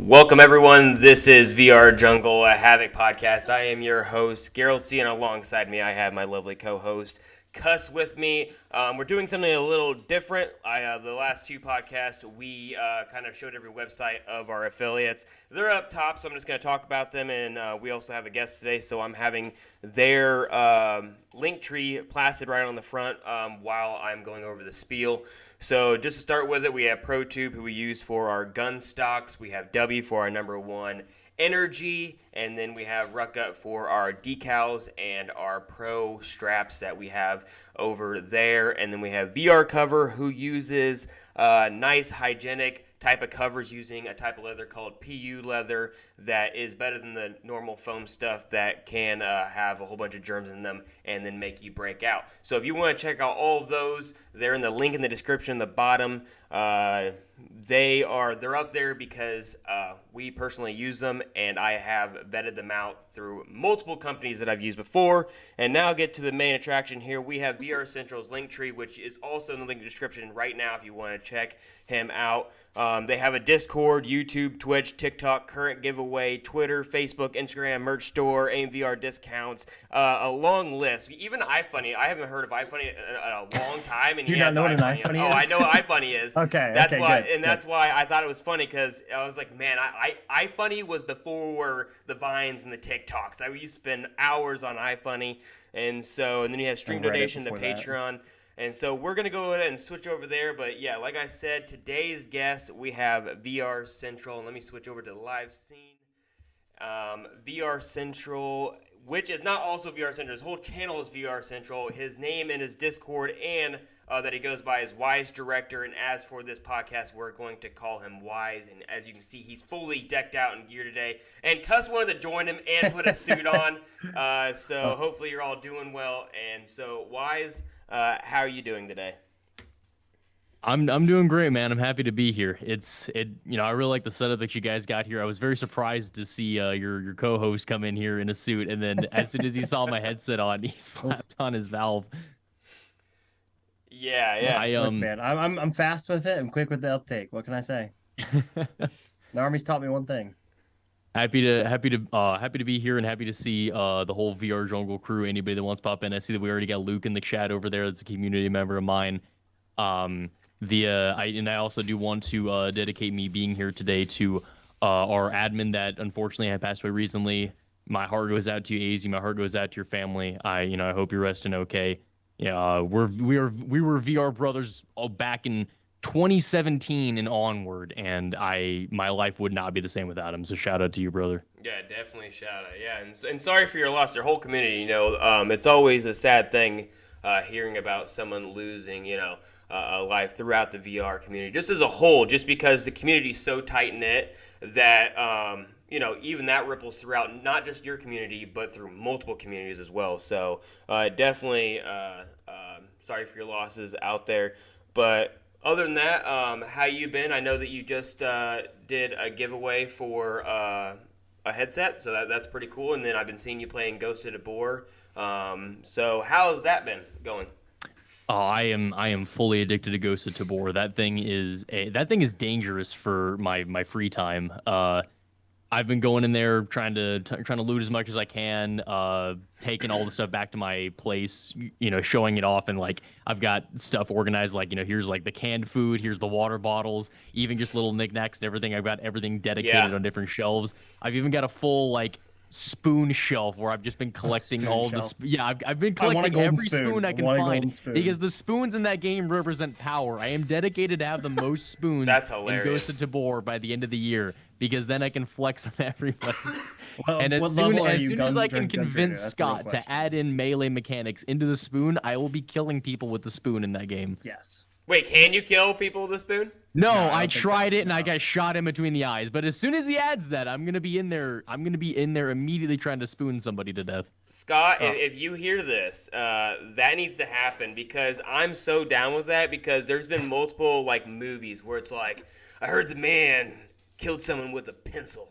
Welcome, everyone. This is VR Jungle, a Havoc podcast. I am your host, Garreltsy, and alongside me, I have my lovely co-host, Kuss, with me. We're doing something a little different. The last two podcasts, we kind of showed every website of our affiliates. They're up top, so I'm just going to talk about them, and we also have a guest today, so I'm having their link tree plastered right on the front while I'm going over the spiel. So just to start with it, we have ProTube, who we use for our gun stocks. We have W for our number one energy, and then we have Ruckup for our decals and our pro straps that we have over there. And then we have VR Cover, who uses nice hygienic type of covers using a type of leather called PU leather that is better than the normal foam stuff that can have a whole bunch of germs in them and then make you break out. So if you want to check out all of those, they're in the link in the description at the bottom. They're up there because we personally use them, and I have vetted them out through multiple companies that I've used before. And now get to the main attraction here. We have VR Central's Linktree, which is also in the link description right now if you want to check him out. They have a Discord, YouTube, Twitch, TikTok, current giveaway, Twitter, Facebook, Instagram, merch store, AIM VR discounts, a long list. Even iFunny. I haven't heard of iFunny in a long time. And you don't know what an iFunny is? Oh, I know what iFunny is. Okay. That's why, good, and that's why I thought it was funny, because I was like, man, iFunny was before the Vines and the TikToks. I used to spend hours on iFunny, and then you have Stream Donation to Patreon. And so we're going to go ahead and switch over there. But, yeah, like I said, today's guest, we have VR Central. Let me switch over to the live scene. VR Central, which is not also VR Central. His whole channel is VR Central. His name in his Discord and that he goes by is Wise Director. And as for this podcast, we're going to call him Wise. And as you can see, he's fully decked out in gear today. And Kuss wanted to join him and put a suit on. Hopefully you're all doing well. And so, Wise, how are you doing today? I'm doing great, man. I'm happy to be here. I really like the setup that you guys got here. I was very surprised to see your co-host come in here in a suit, and then as soon as he saw my headset on, he slapped on his valve. Yeah. Look, man, I'm fast with it. I'm quick with the uptake. What can I say? The Army's taught me one thing. Happy to be here, and happy to see the whole VR Jungle crew. Anybody that wants to pop in, I see that we already got Luke in the chat over there. That's a community member of mine. I also do want to dedicate me being here today to our admin that unfortunately had passed away recently. My heart goes out to you, AZ. My heart goes out to your family. I hope you're resting okay. Yeah, we were VR brothers back in 2017 and onward, and my life would not be the same without him. So shout out to you, brother. Yeah, definitely shout out. Yeah, and sorry for your loss. Their whole community, it's always a sad thing hearing about someone losing, a life throughout the VR community, just as a whole, just because the community is so tight knit that even that ripples throughout not just your community, but through multiple communities as well. So definitely sorry for your losses out there. But other than that, how you been? I know that you just did a giveaway for a headset, so that's pretty cool. And then I've been seeing you playing Ghost of the Boar. So how has that been going? Oh, I am fully addicted to Ghost of Tabor. That thing is dangerous for my free time. I've been going in there trying to loot as much as I can, taking all the stuff back to my place, showing it off, and like I've got stuff organized, like here's like the canned food, here's the water bottles, even just little knickknacks and everything. I've got everything dedicated on different shelves. I've even got a full spoon shelf where I've just been collecting all the I've been collecting every spoon I can find, because the spoons in that game represent power. I am dedicated to have the most spoons in Ghost of Tabor by the end of the year, because then I can flex on everybody. And as soon as I can convince Scott to add in melee mechanics into the spoon, I will be killing people with the spoon in that game. Yes. Wait, can you kill people with a spoon? No, I tried it and I got shot in between the eyes. But as soon as he adds that, I'm gonna be in there. I'm gonna be in there immediately trying to spoon somebody to death. Scott, if you hear this, that needs to happen, because I'm so down with that. Because there's been multiple movies where it's like, I heard the man killed someone with a pencil.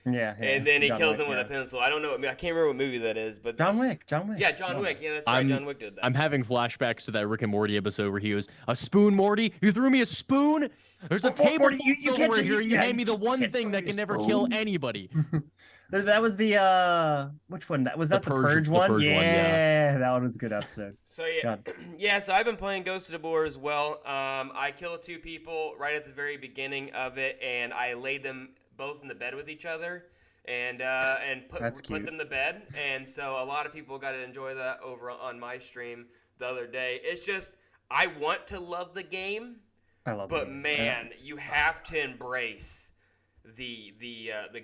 Yeah, and then he John kills Wick, him with yeah. a pencil. I don't know. I mean, I can't remember what movie that is, but John Wick. Yeah, John Wick. Yeah, that's right. John Wick did that. I'm having flashbacks to that Rick and Morty episode where he goes, "A spoon, Morty? You threw me a spoon? There's a table Morty, full you of can't silverware do- here, and you yeah, hand me the you one can't thing throw that me a can never kill spoon." anybody." That was the which one? That was that the Purge The one? Purge one, yeah. That one was a good episode. So yeah, God. yeah. So I've been playing Ghost of Tabor as well. I killed 2 people right at the very beginning of it, and I laid them both in the bed with each other, and put them to bed. And so a lot of people got to enjoy that over on my stream the other day. It's just I want to love the game, I love but it. man, you have to embrace the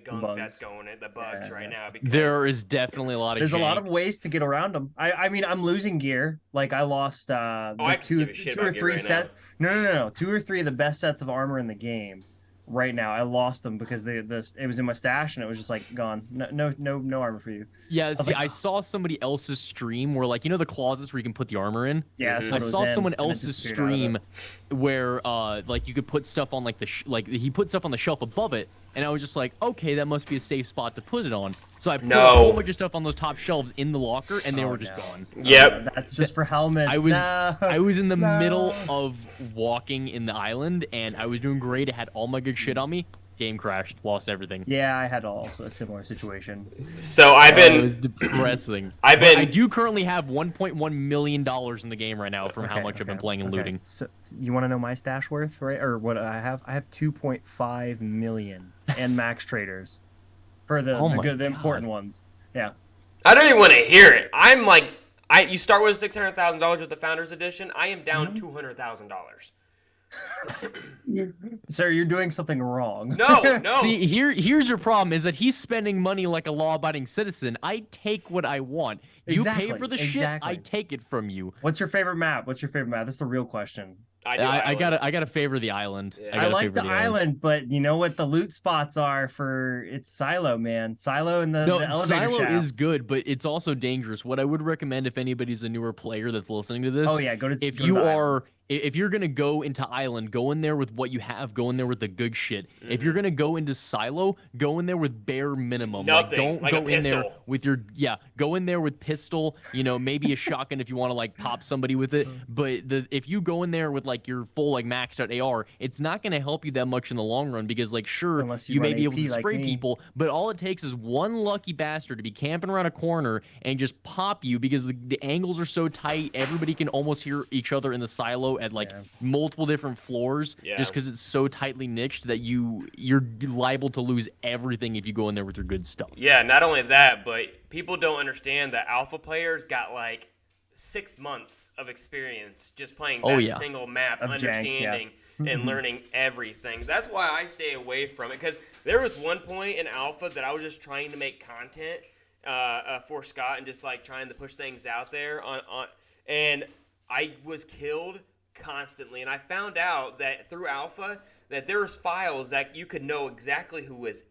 gunk bugs. that's going in the bugs right now. Because There is definitely a lot of There's a lot jank. of ways to get around them. I mean, I'm losing gear. Like I lost I the could two give a shit or about gear three right set. No. 2 or 3 of the best sets of armor in the game. Right now, I lost them because it was in my stash and it was just like gone. No armor for you. Yeah, see, like, I saw somebody else's stream where, like, you know, the closets where you can put the armor in. Yeah, that's I what it was saw in, someone and it else's disappeared out of stream where, like, you could put stuff on, like, like, he put stuff on the shelf above it, and I was just like, okay, that must be a safe spot to put it on. So I put a whole bunch of stuff on those top shelves in the locker, and they were just gone. Yep. That's just for helmets. I was No. I was in the No. middle of walking in the island, and I was doing great. I had all my good shit on me. Game crashed, lost everything. Yeah, I had also a similar situation. So I've been. It was depressing. I've But been- I do currently have $1.1 million in the game right now from how much I've been playing and looting. So you want to know my stash worth, right? Or what I have? I have 2.5 million and max traders for the Oh my the God. important ones. Yeah. I don't even want to hear it. I'm like, you start with $600,000 with the Founders Edition. I am down $200,000. Sir, you're doing something wrong. No. See, here's your problem is that he's spending money like a law-abiding citizen. I take what I want. You pay for the shit, I take it from you. What's your favorite map? That's the real question. I gotta favor the island. Yeah. I like the island, but you know what the loot spots are for it's Silo, man. Silo and the elevator Silo shaft. is good, but it's also dangerous. What I would recommend if anybody's a newer player that's listening to this, Oh yeah, go to if go to you the are island. if you're gonna go into island, go in there with what you have, go in there with the good shit. If you're gonna go into Silo, go in there with bare minimum. Nothing, Like, like a don't go in there pistol. with your go in there with pistol, maybe a shotgun if you want to like pop somebody with it. But if you go in there with like your full like maxed out AR, it's not gonna help you that much in the long run because like sure Unless you you may run be able AP to like spray me. people, but all it takes is one lucky bastard to be camping around a corner and just pop you because the angles are so tight, everybody can almost hear each other in the silo at like multiple different floors just because it's so tightly niched that you're liable to lose everything if you go in there with your good stuff. Yeah, not only that, but people don't understand that alpha players got like 6 months of experience just playing that single map, Of jank, understanding and learning everything. That's why I stay away from it, because there was one point in alpha that I was just trying to make content for Scott and just like trying to push things out there and I was killed constantly, and I found out that through alpha that there was files that you could know exactly who was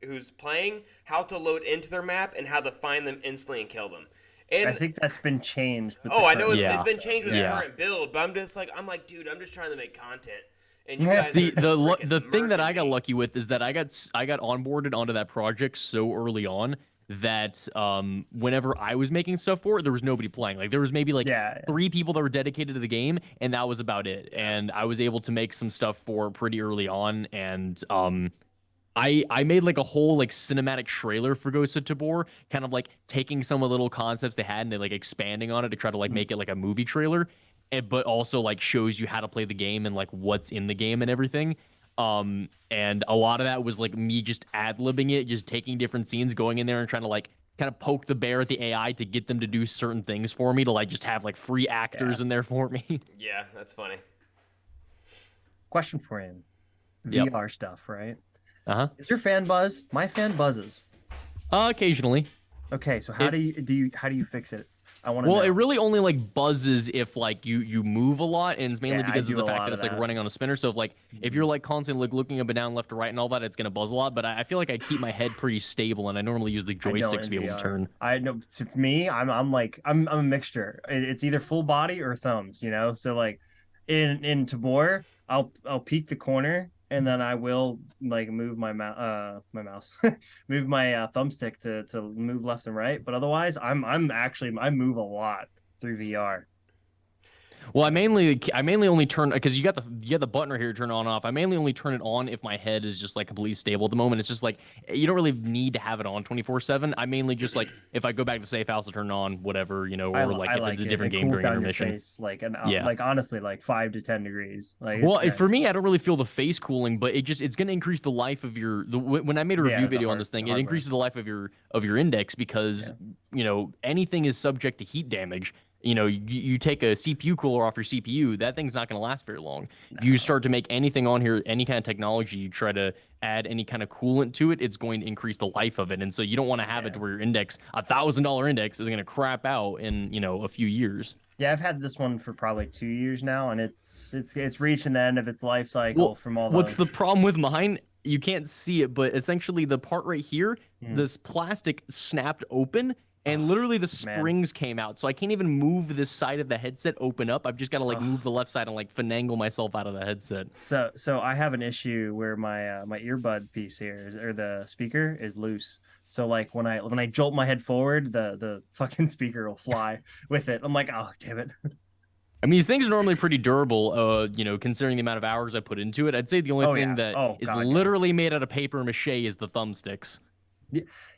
who's playing, how to load into their map, and how to find them instantly and kill them. And I think that's been changed. With the I know current it's been changed with the Yeah. current build, but I'm like, dude, I'm just trying to make content. And you guys See, are freaking the thing that I got murking me. lucky with is that I got onboarded onto that project so early on that whenever I was making stuff for it, there was nobody playing. Like there was maybe like 3 people that were dedicated to the game, and that was about it. And I was able to make some stuff for pretty early on, and I made like a whole like cinematic trailer for Ghost of Tabor, kind of like taking some of the little concepts they had and then, like expanding on it to try to like make it like a movie trailer, but also like shows you how to play the game and like what's in the game and everything. And a lot of that was like me just ad-libbing it, just taking different scenes, going in there and trying to like kind of poke the bear at the AI to get them to do certain things for me, to like just have like free actors in there for me. Yeah, that's funny. Question for him. Yep. VR stuff, right? Uh-huh. Is your fan buzz? My fan buzzes. Occasionally. Okay, so how do you fix it? I want to Well, know. it really only like buzzes if like you move a lot, and it's mainly Yeah, I because of do the a fact lot that of it's like that. running on a spinner. So if like if you're like constantly like looking up and down, left to right, and all that, it's gonna buzz a lot. But I feel like I keep my head pretty stable, and I normally use the I don't joysticks to in be able VR. to turn. I know. So for me, I'm a mixture. It's either full body or thumbs. So like in Tabor, I'll peek the corner and then I will like move my my mouse, move my thumbstick to move left and right. But otherwise, I'm actually I move a lot through VR. Well, I mainly only turn because you got the button right here to turn on and off. I mainly only turn it on if my head is just like completely stable at the moment. It's just like you don't really need to have it on 24/7. I mainly just like if I go back to safe house to turn it on, whatever, or like I if like it's a it. different It game cools during down your intermission. face like Yeah. like honestly like 5 to 10 degrees. Like Well, it's for nice. me, I don't really feel the face cooling, but it's going to increase the life of when I made a review Yeah, video on this the thing, it hardware. increases the life of your index because Yeah. anything is subject to heat damage. You take a CPU cooler off your CPU, that thing's not going to last very long. If you No. start to make anything on here, any kind of technology, you try to add any kind of coolant to it, it's going to increase the life of it. And so you don't want to have it Yeah. to where your index, $1,000 index, is going to crap out in a few years. Yeah, I've had this one for probably 2 years now, and it's reaching the end of its life cycle Well, from all what's the. the problem with mine? You can't see it, but essentially the part right here, Hmm. this plastic snapped open and Oh literally the man. springs came out. So I can't even move this side of the headset open up. I've just got to like move Oh. the left side and like finagle myself out of the headset. So I have an issue where my earbud piece here or the speaker is loose. So like when I jolt my head forward, the fucking speaker will fly with it. I'm like, oh damn it. I mean, these things are normally pretty durable, considering the amount of hours I put into it. I'd say the only Oh thing yeah. that Oh is god yeah. literally made out of paper mache is the thumbsticks.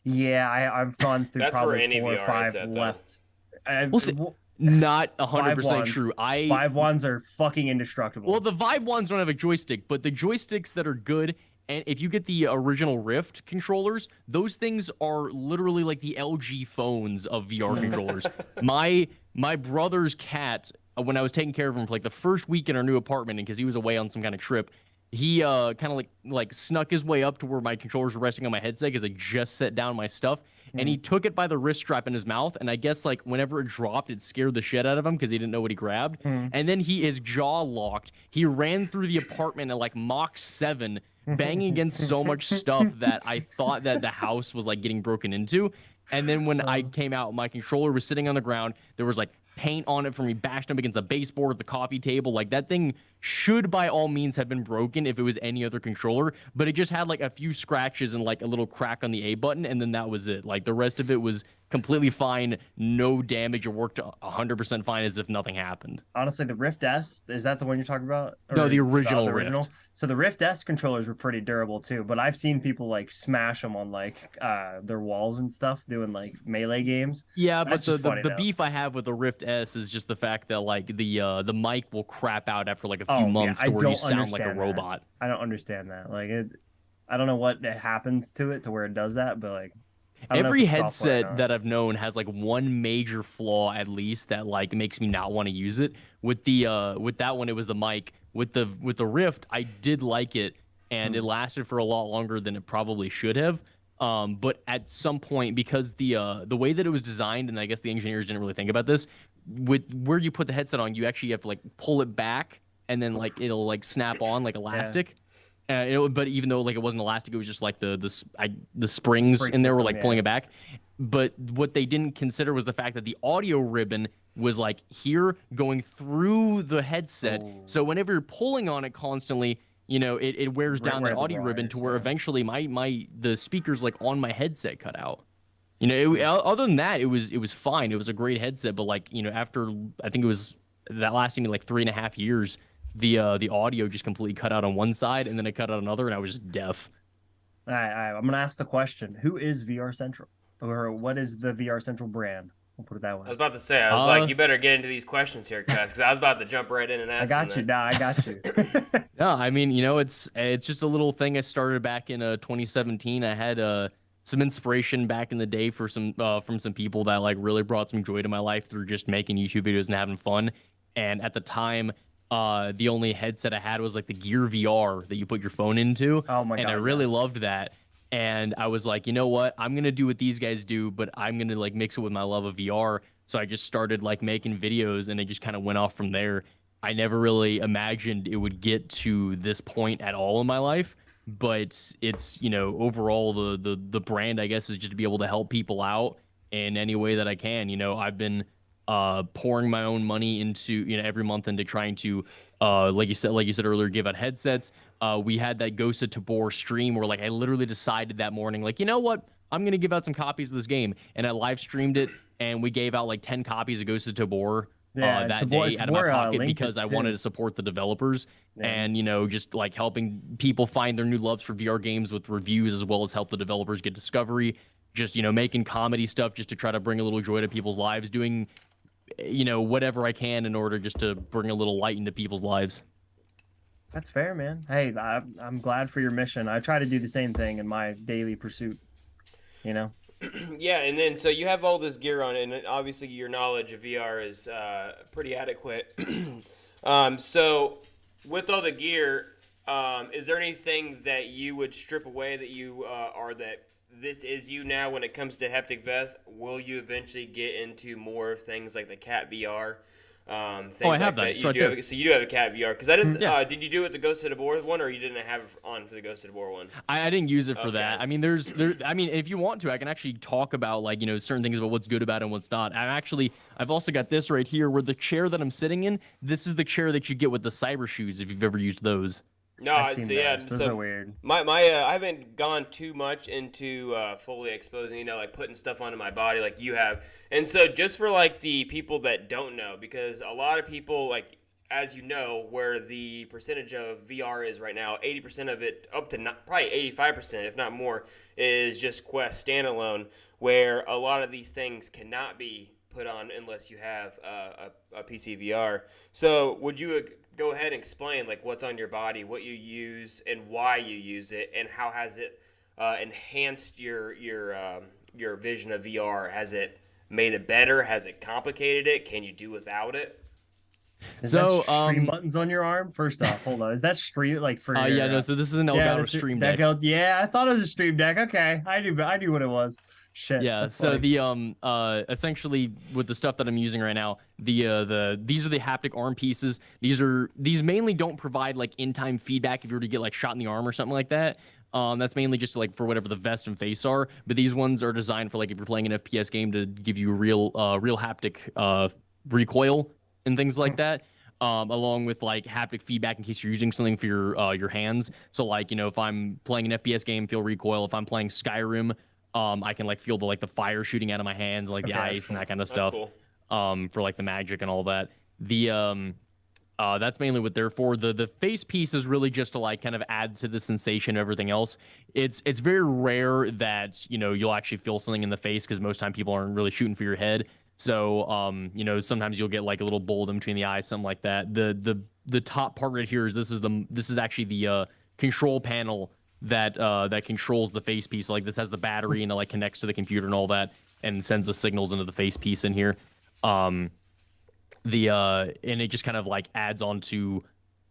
Yeah, I've gone through That's for probably any 4 or 5 VR headset, though. left. I, We'll see. Not 100% wands. true. 5 wands are fucking indestructible. Well, the Vive ones don't have a joystick, but the joysticks that are good, and if you get the original Rift controllers, those things are literally like the LG phones of VR controllers. My brother's cat, when I was taking care of him for like the first week in our new apartment, and because he was away on some kind of trip, he kind of like snuck his way up to where my controllers were resting on my headset because I just set down my stuff, and he took it by the wrist strap in his mouth, and I guess like whenever it dropped, it scared the shit out of him because he didn't know what he grabbed, and then his jaw locked. He ran through the apartment at like Mach 7, banging against so much stuff that I thought that the house was like getting broken into. And then when I came out, my controller was sitting on the ground. There was like paint on it from me bashed up against the baseboard, the coffee table. Like that thing should by all means have been broken if it was any other controller, but it just had like a few scratches and like a little crack on the A button, and then that was it. Like the rest of it was completely fine, no damage. It worked 100% fine as if nothing happened. Honestly, the Rift S, is that the one you're talking about? No, the original Rift. So the Rift S controllers were pretty durable too, but I've seen people like smash them on like their walls and stuff doing like melee games. Yeah, That's but just funny, the though. beef I have with the Rift S is just the fact that like the mic will crap out after like a few Oh, yeah, months I to where you don't sound like a understand that. robot. I don't understand that. Like I don't know what happens to it to where it does that, but like I don't know if Every it's software or headset not. that I've known has like one major flaw at least that like makes me not want to use it. With that one, it was the mic. With the Rift, I did like it, and it lasted for a lot longer than it probably should have. But at some point, because the way that it was designed, and I guess the engineers didn't really think about this, with where you put the headset on, you actually have to like pull it back, and then like it'll like snap on like elastic. But even though like it wasn't elastic, it was just like the springs Spring in there were system, like yeah. pulling it back. But what they didn't consider was the fact that the audio ribbon was like here going through the headset. Oh. So whenever you're pulling on it constantly, it wears Right down where that the audio ribbon wires, to where yeah. eventually the speakers like on my headset cut out. Other than that, it was fine. It was a great headset, but like after I think it was that lasted me like 3.5 years, the audio just completely cut out on one side and then it cut out another, and I was just deaf. All right, I'm gonna ask the question: who is VR Central, or what is the VR Central brand? We'll put it that I was way. about to say, I was like, you better get into these questions here, Kuss, because I was about to jump right in and I ask. got you. Nah, I got you. No, I mean, it's just a little thing I started back in 2017. I had some inspiration back in the day for from some people that like really brought some joy to my life through just making YouTube videos and having fun. And at the time, the only headset I had was like the Gear VR that you put your phone into. Oh my And God, I really yeah. loved that. And I was like, you know what? I'm gonna do what these guys do, but I'm gonna like mix it with my love of VR. So I just started like making videos, and it just kind of went off from there. I never really imagined it would get to this point at all in my life, but it's overall the brand I guess is just to be able to help people out in any way that I can. I've been pouring my own money into, every month into trying to, like you said earlier, give out headsets. We had that Ghost of Tabor stream where like I literally decided that morning, like, you know what? I'm gonna give out some copies of this game, and I live streamed it, and we gave out like 10 copies of Ghost of Tabor that day out of my pocket because I wanted to support the developers and just like helping people find their new loves for VR games with reviews as well as help the developers get discovery. Just making comedy stuff just to try to bring a little joy to people's lives, doing whatever I can in order just to bring a little light into people's lives. That's fair, man. Hey, I'm glad for your mission. I try to do the same thing in my daily pursuit. Yeah, and then so you have all this gear on, and obviously your knowledge of VR is pretty adequate. So with all the gear, is there anything that you would strip away that you are that this is you now when it comes to haptic vest? Will you eventually get into more of things like the Cat VR? Things I have that. So you do have a Cat VR because I didn't. Did you do it the Ghost of the Boar one, or you didn't have it on for the Ghost of the Boar one? I didn't use it for that. I mean, if you want to, I can actually talk about like certain things about what's good about it and what's not. I've also got this right here where the chair that I'm sitting in. This is the chair that you get with the cyber shoes if you've ever used those. No, those are weird. I haven't gone too much into fully exposing, like putting stuff onto my body like you have. And so just for like the people that don't know, because a lot of people, like, as you know, where the percentage of VR is right now, 80% of it, up to probably 85%, if not more, is just Quest standalone, where a lot of these things cannot be put on unless you have a PC VR. So would you go ahead and explain like what's on your body, what you use, and why you use it, and how has it enhanced your vision of VR? Has it made it better? Has it complicated it? Can you do without it? Is that stream buttons on your arm? First off, hold on. Is that stream like for? So this is an Elgato Stream Deck. Yeah, I thought it was a Stream Deck. Okay, I knew what it was. Shit. Yeah. So funny. Essentially with the stuff that I'm using right now, these are the haptic arm pieces. These mainly don't provide like in-time feedback if you were to get like shot in the arm or something like that. That's mainly just like for whatever the vest and face are. But these ones are designed for like if you're playing an FPS game to give you real haptic recoil and things like that. Along with like haptic feedback in case you're using something for your hands. So like if I'm playing an FPS game, feel recoil. If I'm playing Skyrim, I can like feel the fire shooting out of my hands, like the ice and that kind of stuff. Cool. For like the magic and all that. That's mainly what they're for. The face piece is really just to like kind of add to the sensation of everything else. It's very rare that you'll actually feel something in the face because most time people aren't really shooting for your head. So sometimes you'll get like a little bulge in between the eyes, something like that. The top part right here is this is actually the control panel that controls the face piece. Like this has the battery and it like connects to the computer and all that and sends the signals into the face piece in here. And it just kind of like adds on to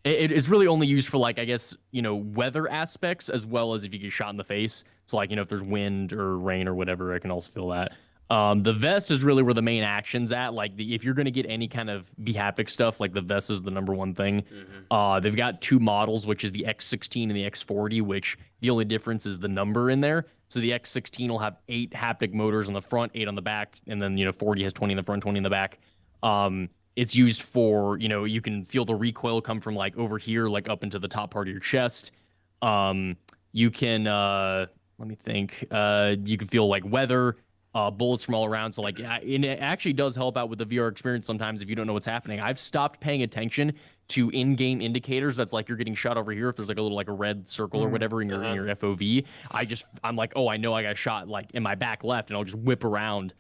it's really only used for like I guess weather aspects as well as if you get shot in the face. So like if there's wind or rain or whatever, I can also feel that. The vest is really where the main action's at. Like if you're going to get any kind of haptic stuff, like the vest is the number one thing. Mm-hmm. They've got two models, which is the X16 and the X40, which the only difference is the number in there. So the X16 will have 8 haptic motors on the front, 8 on the back, and then 40 has 20 in the front, 20 in the back. It's used for you can feel the recoil come from like over here, like up into the top part of your chest. You can let me think. You can feel like weather. Bullets from all around. So like, and it actually does help out with the VR experience sometimes if you don't know what's happening. I've stopped paying attention to in-game indicators. That's like you're getting shot over here. If there's like a little like a red circle or whatever in your FOV, I'm like, oh, I know I got shot like in my back left, and I'll just whip around.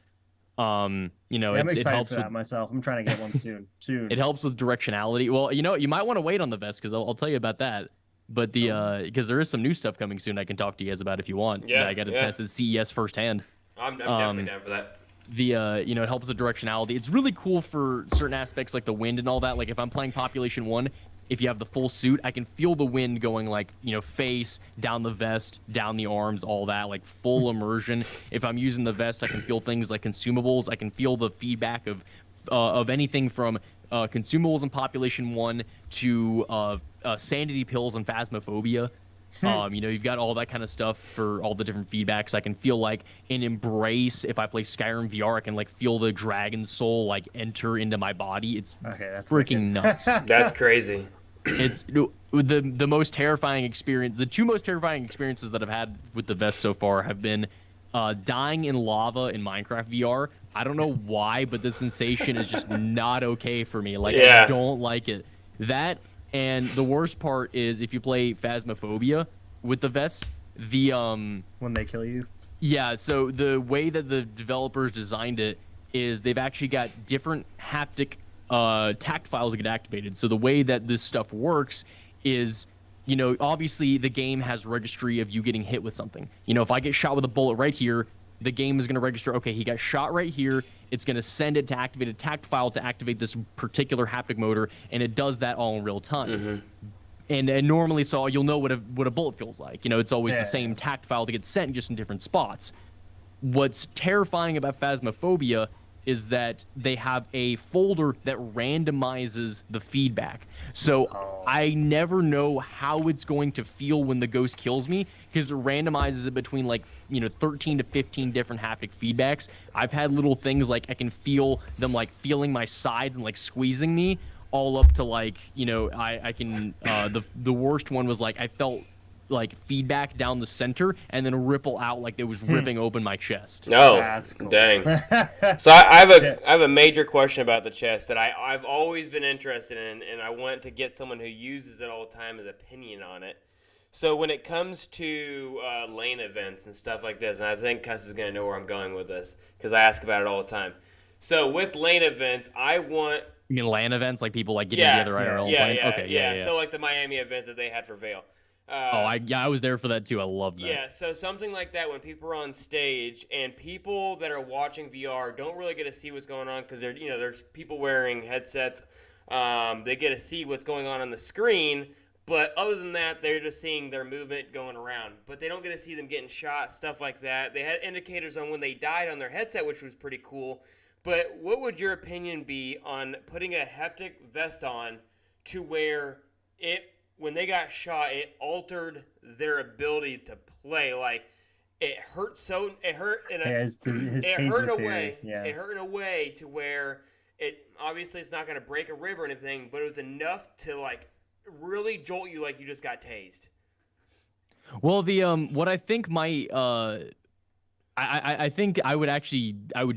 I'm excited it helps for that myself. I'm trying to get one soon. It helps with directionality. Well, you might want to wait on the vest because I'll tell you about that. But because there is some new stuff coming soon, I can talk to you guys about if you want. Yeah, I got to test at CES firsthand. I'm definitely down for that. It helps with directionality. It's really cool for certain aspects like the wind and all that. Like if I'm playing Population 1, if you have the full suit, I can feel the wind going like, face, down the vest, down the arms, all that, like full immersion. If I'm using the vest, I can feel things like consumables. I can feel the feedback of anything from consumables in Population 1 to sanity pills and Phasmophobia. You've got all that kind of stuff for all the different feedbacks. I can feel like an embrace if I play Skyrim VR. I can like feel the dragon soul like enter into my body. It's that's freaking nuts. That's crazy. It's the most terrifying experience. The two most terrifying experiences that I've had with the vest so far have been dying in lava in Minecraft VR. I don't know why, but the sensation is just not okay for me. Like, I don't like it. That, and the worst part is if you play Phasmophobia with the vest, when they kill you. Yeah, so the way that the developers designed it is they've actually got different haptic tact files that get activated. So the way that this stuff works is, obviously the game has registry of you getting hit with something. If I get shot with a bullet right here, the game is going to register, okay, he got shot right here. It's going to send it to activate a tact file to activate this particular haptic motor, and it does that all in real time. Mm-hmm. And normally, so you'll know what a bullet feels like. It's always the same tact file to get sent, just in different spots. What's terrifying about Phasmophobia is that they have a folder that randomizes the feedback. So I never know how it's going to feel when the ghost kills me, because it randomizes it between 13 to 15 different haptic feedbacks. I've had little things like I can feel them like feeling my sides and like squeezing me, all up to I can the worst one was like I felt like feedback down the center and then ripple out like it was ripping open my chest. No, that's cool. Dang. So I have a major question about the chest that I've always been interested in, and I want to get someone who uses it all the time as opinion on it. So when it comes to lane events and stuff like this, and I think Kuss is going to know where I'm going with this because I ask about it all the time. So with lane events, I want... You mean LAN events, like people like getting together IRL? Yeah. So like the Miami event that they had for Vale. I was there for that too. I love that. Yeah, so something like that when people are on stage and people that are watching VR don't really get to see what's going on because there's people wearing headsets. They get to see what's going on the screen, but other than that, they're just seeing their movement going around. But they don't get to see them getting shot, stuff like that. They had indicators on when they died on their headset, which was pretty cool. But what would your opinion be on putting a haptic vest on to where when they got shot, it altered their ability to play? Like, it hurt in a way. Yeah. It hurt in a way to where obviously it's not going to break a rib or anything, but it was enough to like really jolt you like you just got tased. Well, what I think might I think I would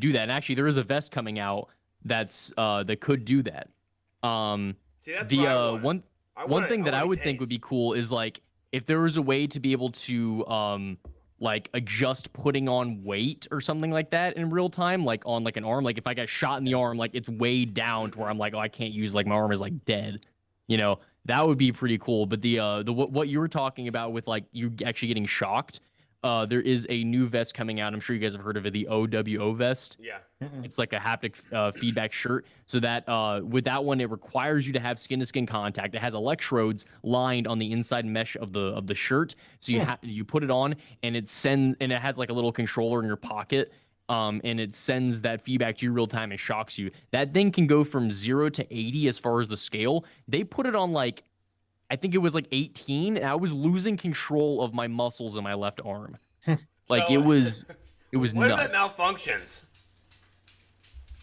do that. And actually, there is a vest coming out that could do that. See, that's what I want. One thing that I would think would be cool is like if there was a way to be able to like adjust putting on weight or something like that in real time, like on like an arm. Like if I got shot in the arm, like it's way down to where I'm like, oh, I can't use, like my arm is like dead. That would be pretty cool. But what you were talking about with like you actually getting shocked, there is a new vest coming out. I'm sure you guys have heard of it, the OWO vest. Yeah. It's like a haptic feedback shirt. So that with that one, it requires you to have skin-to-skin contact. It has electrodes lined on the inside mesh of the shirt. So you put it on, and it has like a little controller in your pocket. And it sends that feedback to you real time and shocks you. That thing can go from 0 to 80 as far as the scale. They put it on like, I think it was like 18, and I was losing control of my muscles in my left arm. Like it was what nuts. What if it malfunctions?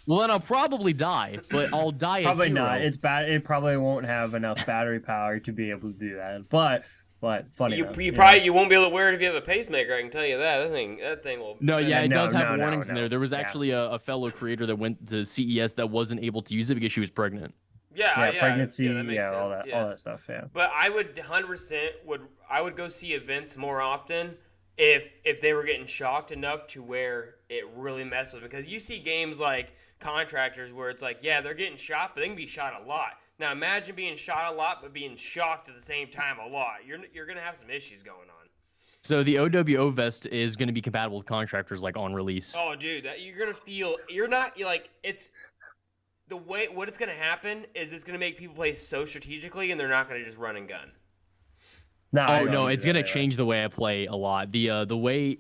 Well, then I'll probably die, but I'll die. Probably not. It's bad. It probably won't have enough battery power to be able to do that. But funny. You won't be able to wear it if you have a pacemaker. I can tell you that. That thing will. No, yeah, it does have warnings in there. There was actually a fellow creator that went to CES that wasn't able to use it because she was pregnant. Yeah, pregnancy, that makes sense. all that stuff. Yeah. But I would 100% would go see events more often if they were getting shocked enough to where it really messed with them. Because you see games like Contractors where it's like, yeah, they're getting shot, but they can be shot a lot. Now imagine being shot a lot but being shocked at the same time a lot. You're gonna have some issues going on. So the OWO vest is going to be compatible with Contractors like on release. Oh, dude, you're gonna feel it's the way what it's gonna happen is it's gonna make people play so strategically and they're not gonna just run and gun. No, it's gonna change the way I play a lot. The way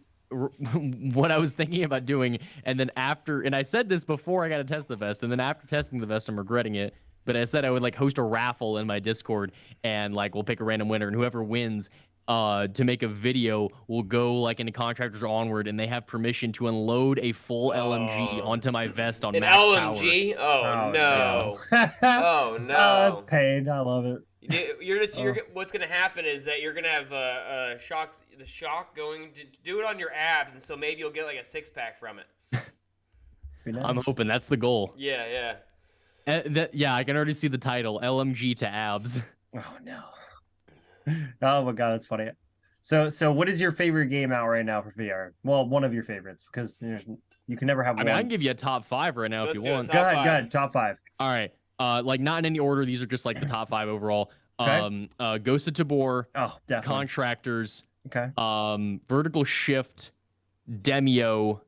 what I was thinking about doing, and then I said this before I got to test the vest, and then after testing the vest, I'm regretting it. But I said I would like host a raffle in my Discord, and like we'll pick a random winner, and whoever wins, to make a video will go like into contractors or onward, and they have permission to unload a full LMG onto my vest on An max LMG? Oh, no. Oh, Oh, that's no. pain. I love it. What's gonna happen is that you're gonna have the shock going to do it on your abs, and so maybe you'll get like a 6-pack from it. I'm hoping that's the goal. Yeah. Yeah, I can already see the title, LMG to abs. Oh no. Oh my god, that's funny. So what is your favorite game out right now for VR? Well, one of your favorites, because you can never have one. I can give you a top 5 right now if you want. Go ahead, top 5. All right. Like not in any order. These are just like the top 5 overall. Okay. Ghost of Tabor. Oh, definitely. Contractors. Okay. Vertical Shift. Demio.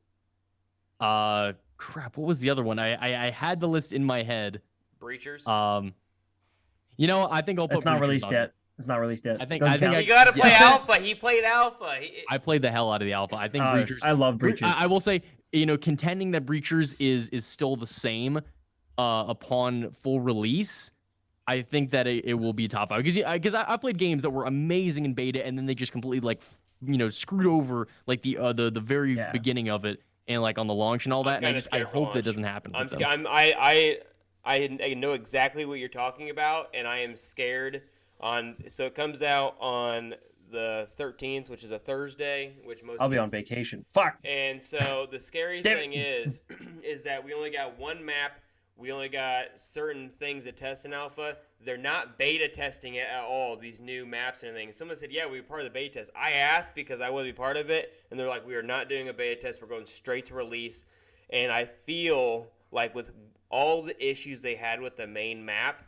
Crap. What was the other one? I had the list in my head. Breachers. I think I'll put. It's not released yet. It's not released yet. I think you gotta play alpha. He played alpha. I played the hell out of the alpha. I think Breachers. I love Breachers. I will say, contending that Breachers is still the same upon full release. I think that it will be top 5 because I played games that were amazing in beta and then they just completely screwed over like the very beginning of it and like on the launch and all that. And I hope that doesn't happen. I know exactly what you're talking about, and I am scared. So it comes out on the 13th, which is a Thursday, which I'll be on vacation. Fuck. And so the scary thing is that we only got one map. We only got certain things that test in alpha. They're not beta testing it at all, these new maps and everything. Someone said, yeah, we were part of the beta test. I asked because I want to be part of it, and they're like, we are not doing a beta test. We're going straight to release. And I feel like with all the issues they had with the main map,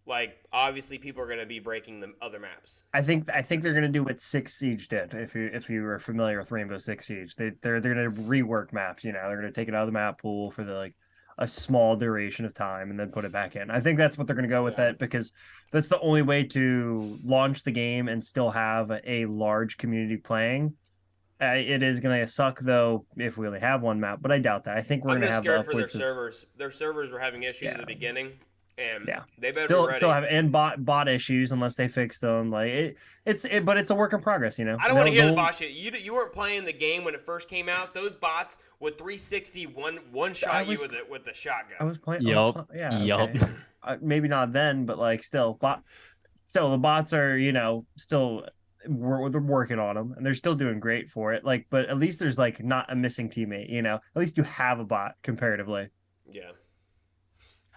like obviously people are going to be breaking the other maps. I think they're going to do what Six Siege did. If you were familiar with Rainbow Six Siege, they're going to rework maps. They're going to take it out of the map pool for a small duration of time and then put it back in. I think that's what they're going to go with it because that's the only way to launch the game and still have a large community playing. It is going to suck though if we only have one map, but I doubt that. I think we're going to have scared for their servers. Their servers were having issues at the beginning. And they better still be ready. have and bot issues unless they fix them. Like but it's a work in progress. I don't want to hear the bot shit. You weren't playing the game when it first came out. Those bots would 360 one shot you with the shotgun. I was playing. Yup. Okay. Maybe not then, but still the bots are still they're working on them and they're still doing great for it. But at least there's not a missing teammate. At least you have a bot comparatively. Yeah.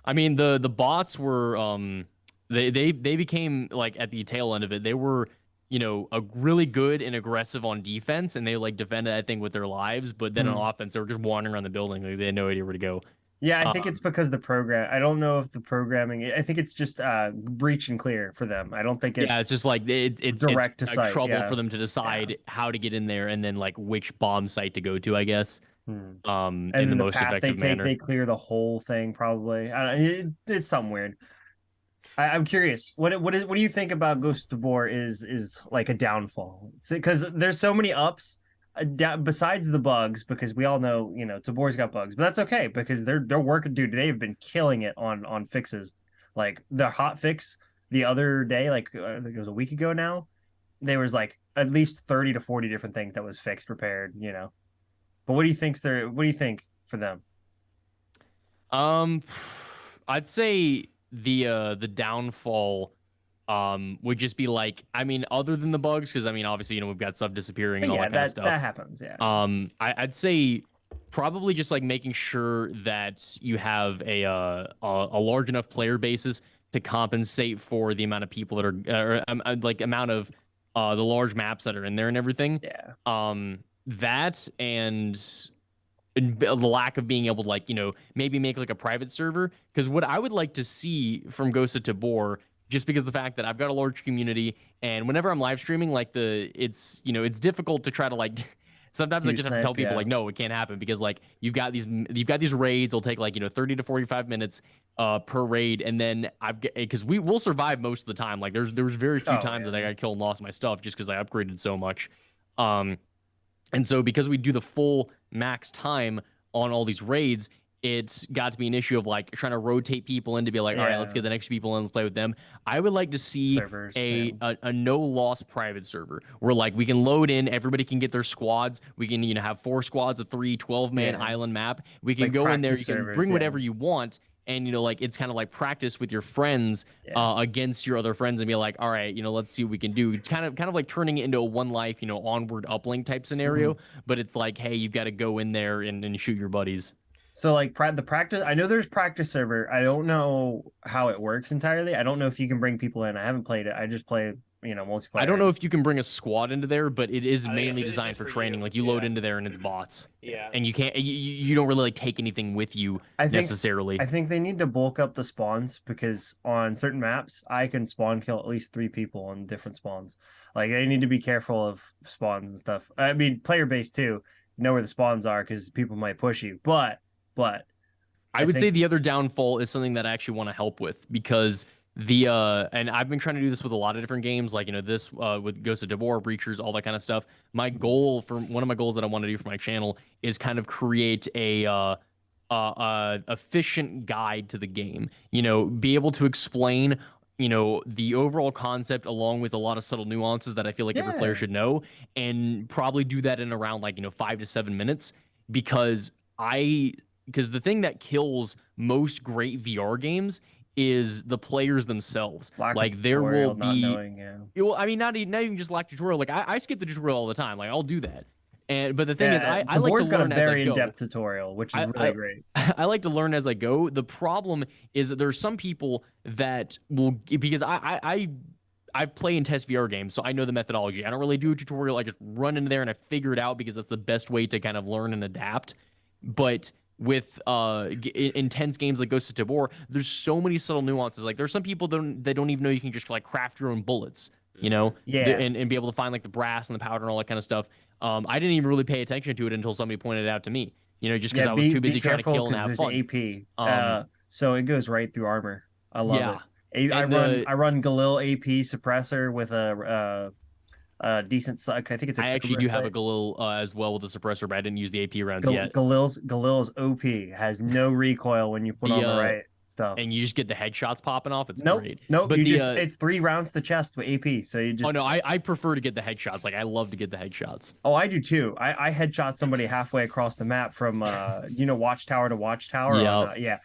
I mean, the bots were they became at the tail end of it. They were a really good and aggressive on defense, and they defended that thing with their lives. But then on offense, they were just wandering around the building. They had no idea where to go. Yeah, I think it's because the program. I don't know if the programming. I think it's just breach and clear for them. I don't think it's. Yeah, it's just it's direct to site. Trouble for them to decide how to get in there and then which bomb site to go to, I guess. In the most effective manner. They clear the whole thing probably. It's something weird. I'm curious. What do you think about Ghost of Tabor is like a downfall? Because there's so many ups besides the bugs. Because we all know Tabor's got bugs, but that's okay because they're working. Dude, they've been killing it on fixes. Like the hot fix the other day, I think it was a week ago now. There was at least 30 to 40 different things that was fixed, repaired. But what do you think for them? I'd say the downfall would just be other than the bugs, because obviously we've got stuff disappearing and all that kind of stuff. That happens, yeah. I'd say probably just making sure that you have a large enough player basis to compensate for the amount of people that are amount of the large maps that are in there and everything. Yeah. That and the lack of being able to maybe make a private server, because what I would like to see from Ghost of Tabor, just because of the fact that I've got a large community and whenever I'm live streaming it's difficult to try to sometimes I just have to tell people no, it can't happen, because you've got these raids. It'll take 30 to 45 minutes per raid, and then because we will survive most of the time. There was very few times that I got killed and lost my stuff just because I upgraded so much. And so because we do the full max time on all these raids, it's got to be an issue of like trying to rotate people in to be like, all right, let's get the next people in, let's play with them. I would like to see Servers, a no loss private server where like we can load in, everybody can get their squads. We can, have 4 squads, a 12-man island map. We can Like go in there, you practice can servers, bring whatever you want. And like it's kind of like practice with your friends against your other friends and be like, all right, let's see what we can do. It's kind of like turning it into a one life, onward uplink type scenario. But it's like, hey, you've got to go in there and shoot your buddies. So like the practice, I know there's practice server. I don't know how it works entirely. I don't know if you can bring people in. I haven't played it. I just play, multiplayer. I don't know if you can bring a squad into there, but it is mainly designed for training. You. Like you load into there and it's bots. Yeah. And you can't, you don't really like take anything with you necessarily. I think they need to bulk up the spawns because on certain maps, I can spawn kill at least 3 people on different spawns. Like they need to be careful of spawns and stuff. I mean, player base too. You know where the spawns are because people might push you, but I would say the other downfall is something that I actually want to help with because and I've been trying to do this with a lot of different games, like this with Ghost of Tabor, Breachers, all that kind of stuff. My goal one of my goals that I want to do for my channel is kind of create a efficient guide to the game. Be able to explain the overall concept along with a lot of subtle nuances that I feel like every player should know, and probably do that in around like 5 to 7 minutes because the thing that kills most great VR games is the players themselves. Like there will be, well, I mean, not even just lack tutorial. Like I skip the tutorial all the time. Like I'll do that. But the thing is, I like to learn as I go. Very in-depth tutorial, which is really great. I like to learn as I go. The problem is that there's some people that will, because I play and test VR games, so I know the methodology. I don't really do a tutorial. I just run into there and I figure it out because that's the best way to kind of learn and adapt. But with intense games like Ghost of Tabor, there's so many subtle nuances. Like there's some people that don't even know you can just like craft your own bullets, and be able to find like the brass and the powder and all that kind of stuff. I didn't even really pay attention to it until somebody pointed it out to me, just because I was too busy trying to kill and have fun. AP, so it goes right through armor. I love it. I run Galil AP suppressor with decent suck. I think it's. I actually do have a Galil as well with a suppressor, but I didn't use the AP rounds yet. Galil's OP has no recoil when you put on the right stuff, and you just get the headshots popping off. It's great. Nope, but it's 3 rounds to chest with AP, so you just. Oh no, I prefer to get the headshots. Like I love to get the headshots. Oh, I do too. I headshot somebody halfway across the map from watchtower to watchtower. Yeah.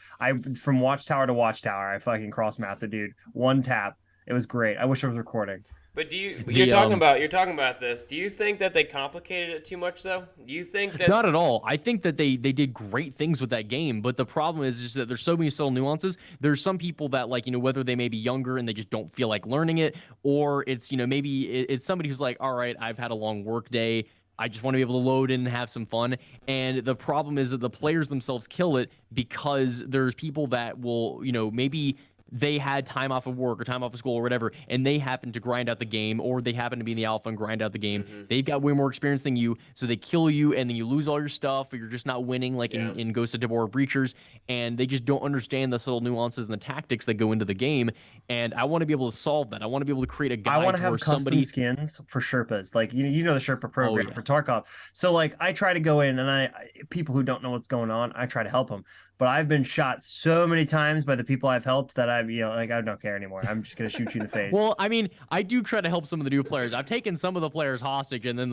From watchtower to watchtower. I fucking cross mapped the dude. One tap. It was great. I wish I was recording. But you're talking about this. Do you think that they complicated it too much, though? Do you think that not at all? I think that they did great things with that game, but the problem is just that there's so many subtle nuances. There's some people that like whether they may be younger and they just don't feel like learning it, or it's maybe it's somebody who's like, all right, I've had a long work day. I just want to be able to load in and have some fun. And the problem is that the players themselves kill it because there's people that will maybe they had time off of work or time off of school or whatever, and they happen to grind out the game, or they happen to be in the alpha and grind out the game. They've got way more experience than you, so they kill you, and then you lose all your stuff, or you're just not winning like in Ghost of Tabor or Breachers, and they just don't understand the subtle nuances and the tactics that go into the game. And I want to be able to solve that. I want to be able to create a guide. I want to have custom skins for Sherpas, like the Sherpa program for Tarkov. So like I try to go in, and people who don't know what's going on, I try to help them. But I've been shot so many times by the people I've helped that I don't care anymore. I'm just gonna shoot you in the face. Well, I mean, I do try to help some of the new players. I've taken some of the players hostage, and then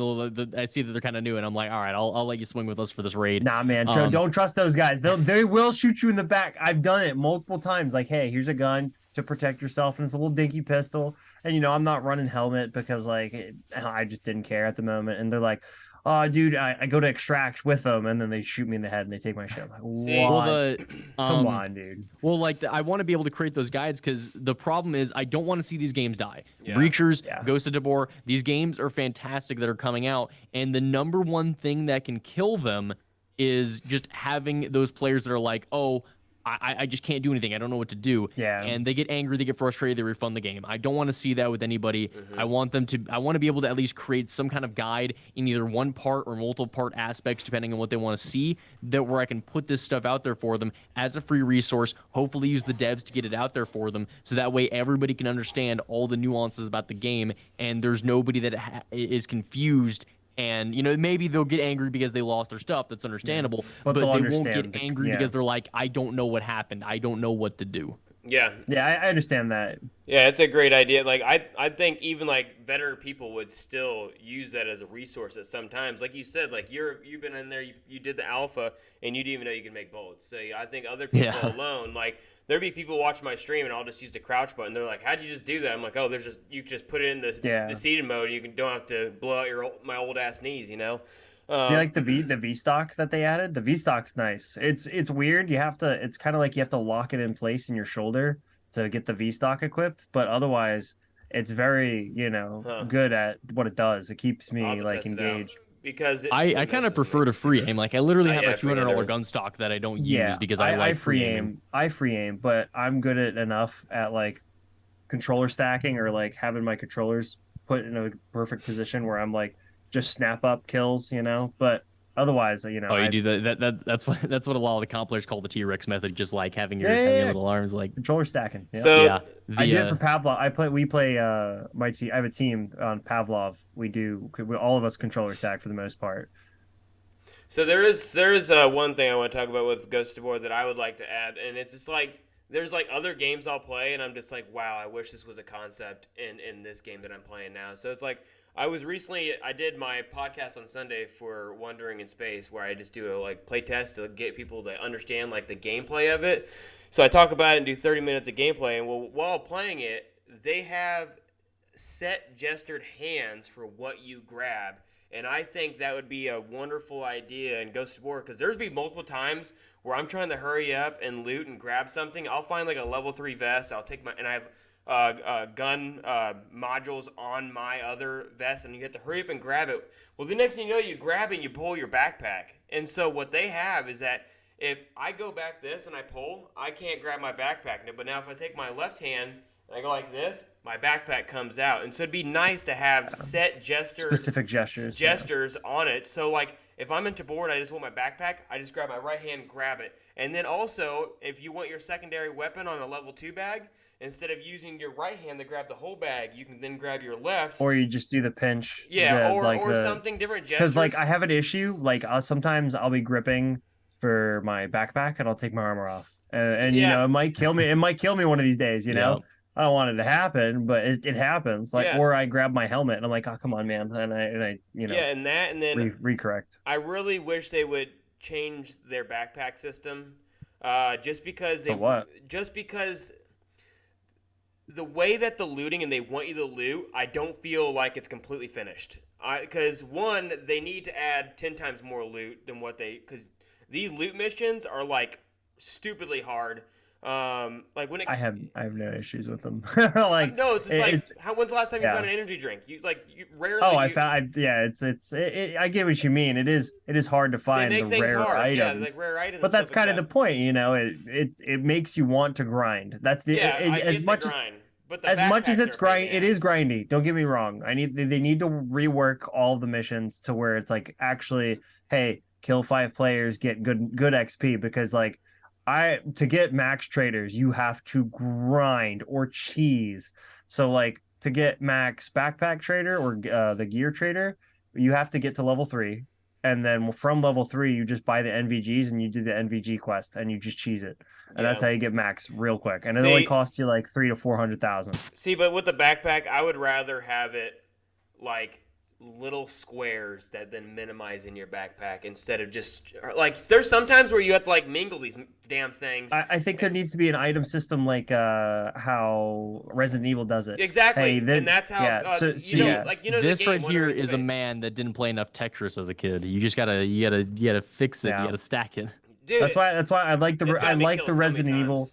I see that they're kind of new, and I'm like, all right, I'll let you swing with us for this raid. Nah, man, Joe, don't trust those guys. They will shoot you in the back. I've done it multiple times. Like, hey, here's a gun to protect yourself, and it's a little dinky pistol. And I'm not running helmet because I just didn't care at the moment. And they're like, oh, dude, I go to extract with them, and then they shoot me in the head and they take my shit. I'm like, what? Come on, dude. Well, I want to be able to create those guides because the problem is I don't want to see these games die. Breachers, Ghost of Tabor, these games are fantastic that are coming out, and the number one thing that can kill them is just having those players that are like, oh, I just can't do anything. I don't know what to do. Yeah. And they get angry, they get frustrated, they refund the game. I don't want to see that with anybody. I want to be able to at least create some kind of guide in either one part or multiple part aspects, depending on what they want to see, where I can put this stuff out there for them as a free resource, hopefully use the devs to get it out there for them, so that way everybody can understand all the nuances about the game, and there's nobody that is confused And maybe they'll get angry because they lost their stuff. That's understandable. But But they'll they won't understand get angry because they're like, I don't know what happened. I don't know what to do. Yeah. Yeah, I understand that. Yeah, it's a great idea. Like I think even like veteran people would still use that as a resource at some times. Like you said, like you've been in there, you did the alpha, and you didn't even know you could make bullets. So I think other people alone, like there'd be people watching my stream, and I'll just use the crouch button. They're like, "How'd you just do that?" I'm like, "Oh, you just put it in the seated mode, and you don't have to blow out my old ass knees." You know. Do you like the V stock that they added? The V stock's nice. It's weird. It's kind of like you have to lock it in place in your shoulder to get the V stock equipped, but otherwise it's very, good at what it does. It keeps me like engaged. Because I kind of prefer to free aim. Like I literally have a $200 $200 gun stock that I don't use because I like free aim. I free aim, but I'm good at enough at like controller stacking or like having my controllers put in a perfect position where I'm like just snap up kills, but otherwise, Oh, you do that's what a lot of the comp players call the T-Rex method, just like having your little arms like controller stacking. Yeah. So yeah, I did it for Pavlov. We play my team. I have a team on Pavlov. All of us controller stack for the most part. So there is one thing I want to talk about with Ghost of War that I would like to add, and it's just like there's like other games I'll play, and I'm just like, wow, I wish this was a concept in this game that I'm playing now. So it's like I did my podcast on Sunday for Wandering in Space, where I just do a like play test to get people to understand like the gameplay of it. So I talk about it and do 30 minutes of gameplay, and while playing it, they have set gestured hands for what you grab. And I think that would be a wonderful idea in Ghost of War, because there's been multiple times where I'm trying to hurry up and loot and grab something. I'll find like a level 3 vest. And I have gun modules on my other vest, and you have to hurry up and grab it. Well, the next thing you know, you grab it and you pull your backpack. And so what they have is that if I go back this and I pull, I can't grab my backpack. But now if I take my left hand and I go like this, my backpack comes out. And so it'd be nice to have set specific gestures on it. So like if I'm in Tabor and I just want my backpack, I just grab my right hand, grab it. And then also, if you want your secondary weapon on a level 2 bag, instead of using your right hand to grab the whole bag, you can then grab your left. Or you just do the pinch. Yeah, or something different gestures. Because like I have an issue. Like sometimes I'll be gripping for my backpack and I'll take my armor off, and it might kill me. It might kill me one of these days. I don't want it to happen, but it happens. Like, or I grab my helmet and I'm like, oh, come on, man, and I and then recorrect. I really wish they would change their backpack system, just because the way that the looting and they want you to loot, I don't feel like it's completely finished. Because one, they need to add 10 times more loot than because these loot missions are like stupidly hard. Like when I have no issues with them. No, when's the last time you found an energy drink? You rarely. Oh, I get what you mean. It is hard to find the rare items. Yeah, like rare items. But that's kind of the point, It makes you want to grind. That's the as much grind. But as much as it's grind, it is grindy. Don't get me wrong. They need to rework all the missions to where it's like actually, hey, kill 5 players, get good XP, because like. To get max traders, you have to grind or cheese. So like to get max backpack trader or the gear trader, you have to get to level 3. And then from level 3, you just buy the NVGs and you do the NVG quest and you just cheese it. And that's how you get max real quick. And it only costs you like 300,000 to 400,000. See, but with the backpack, I would rather have it like little squares that then minimize in your backpack instead of just like there's sometimes where you have to like mingle these damn things. I think there needs to be an item system like how Resident Evil does it. Exactly. And that's how this right here is a man that didn't play enough Tetris as a kid. You just gotta fix it. You gotta stack it. Dude, that's why I like the Resident Evil.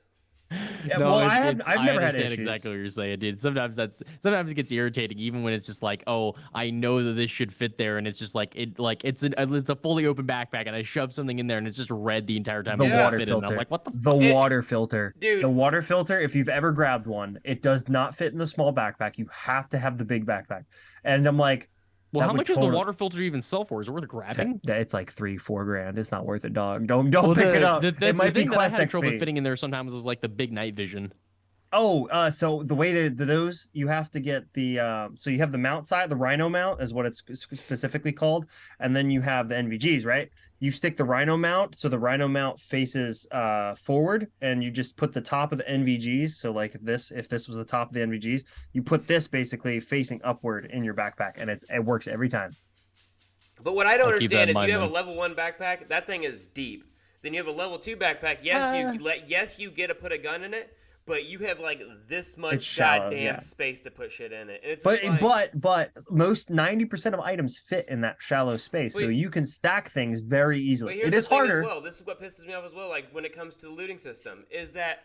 Yeah, no, well, I've never had issues. Exactly what you're saying, dude. Sometimes it gets irritating, even when it's just like, oh, I know that this should fit there, and it's just like it's a fully open backpack, and I shove something in there, and it's just red the entire time. The water filter. I'm like, what the? Water filter, dude. The water filter. If you've ever grabbed one, it does not fit in the small backpack. You have to have the big backpack, and I'm like. Well, how much does the water filter even sell for? Is it worth grabbing? It's like $3-4 grand. It's not worth it, dog. Don't pick it up. It might be Quest XP. I had trouble fitting in there sometimes was like the big night vision. So the way those you have to get the so you have the mount side, the Rhino mount is what it's specifically called, and then you have the NVGs, right? You stick the Rhino mount, so the Rhino mount faces forward, and you just put the top of the NVGs. So like if this was the top of the NVGs, you put this basically facing upward in your backpack, and it works every time. But what I don't I'll keep that understand in is you mind, have a man. level 1 backpack. That thing is deep. Then you have a level 2 backpack. Yes, you get to put a gun in it, but you have like this much shallow, goddamn yeah. space to put shit in it. And it's But just like, but most 90% of items fit in that shallow space, so Wait. you can stack things very but easily. here's It the is thing harder. as well. This is what pisses me off as well. Like when it comes to the looting system, is that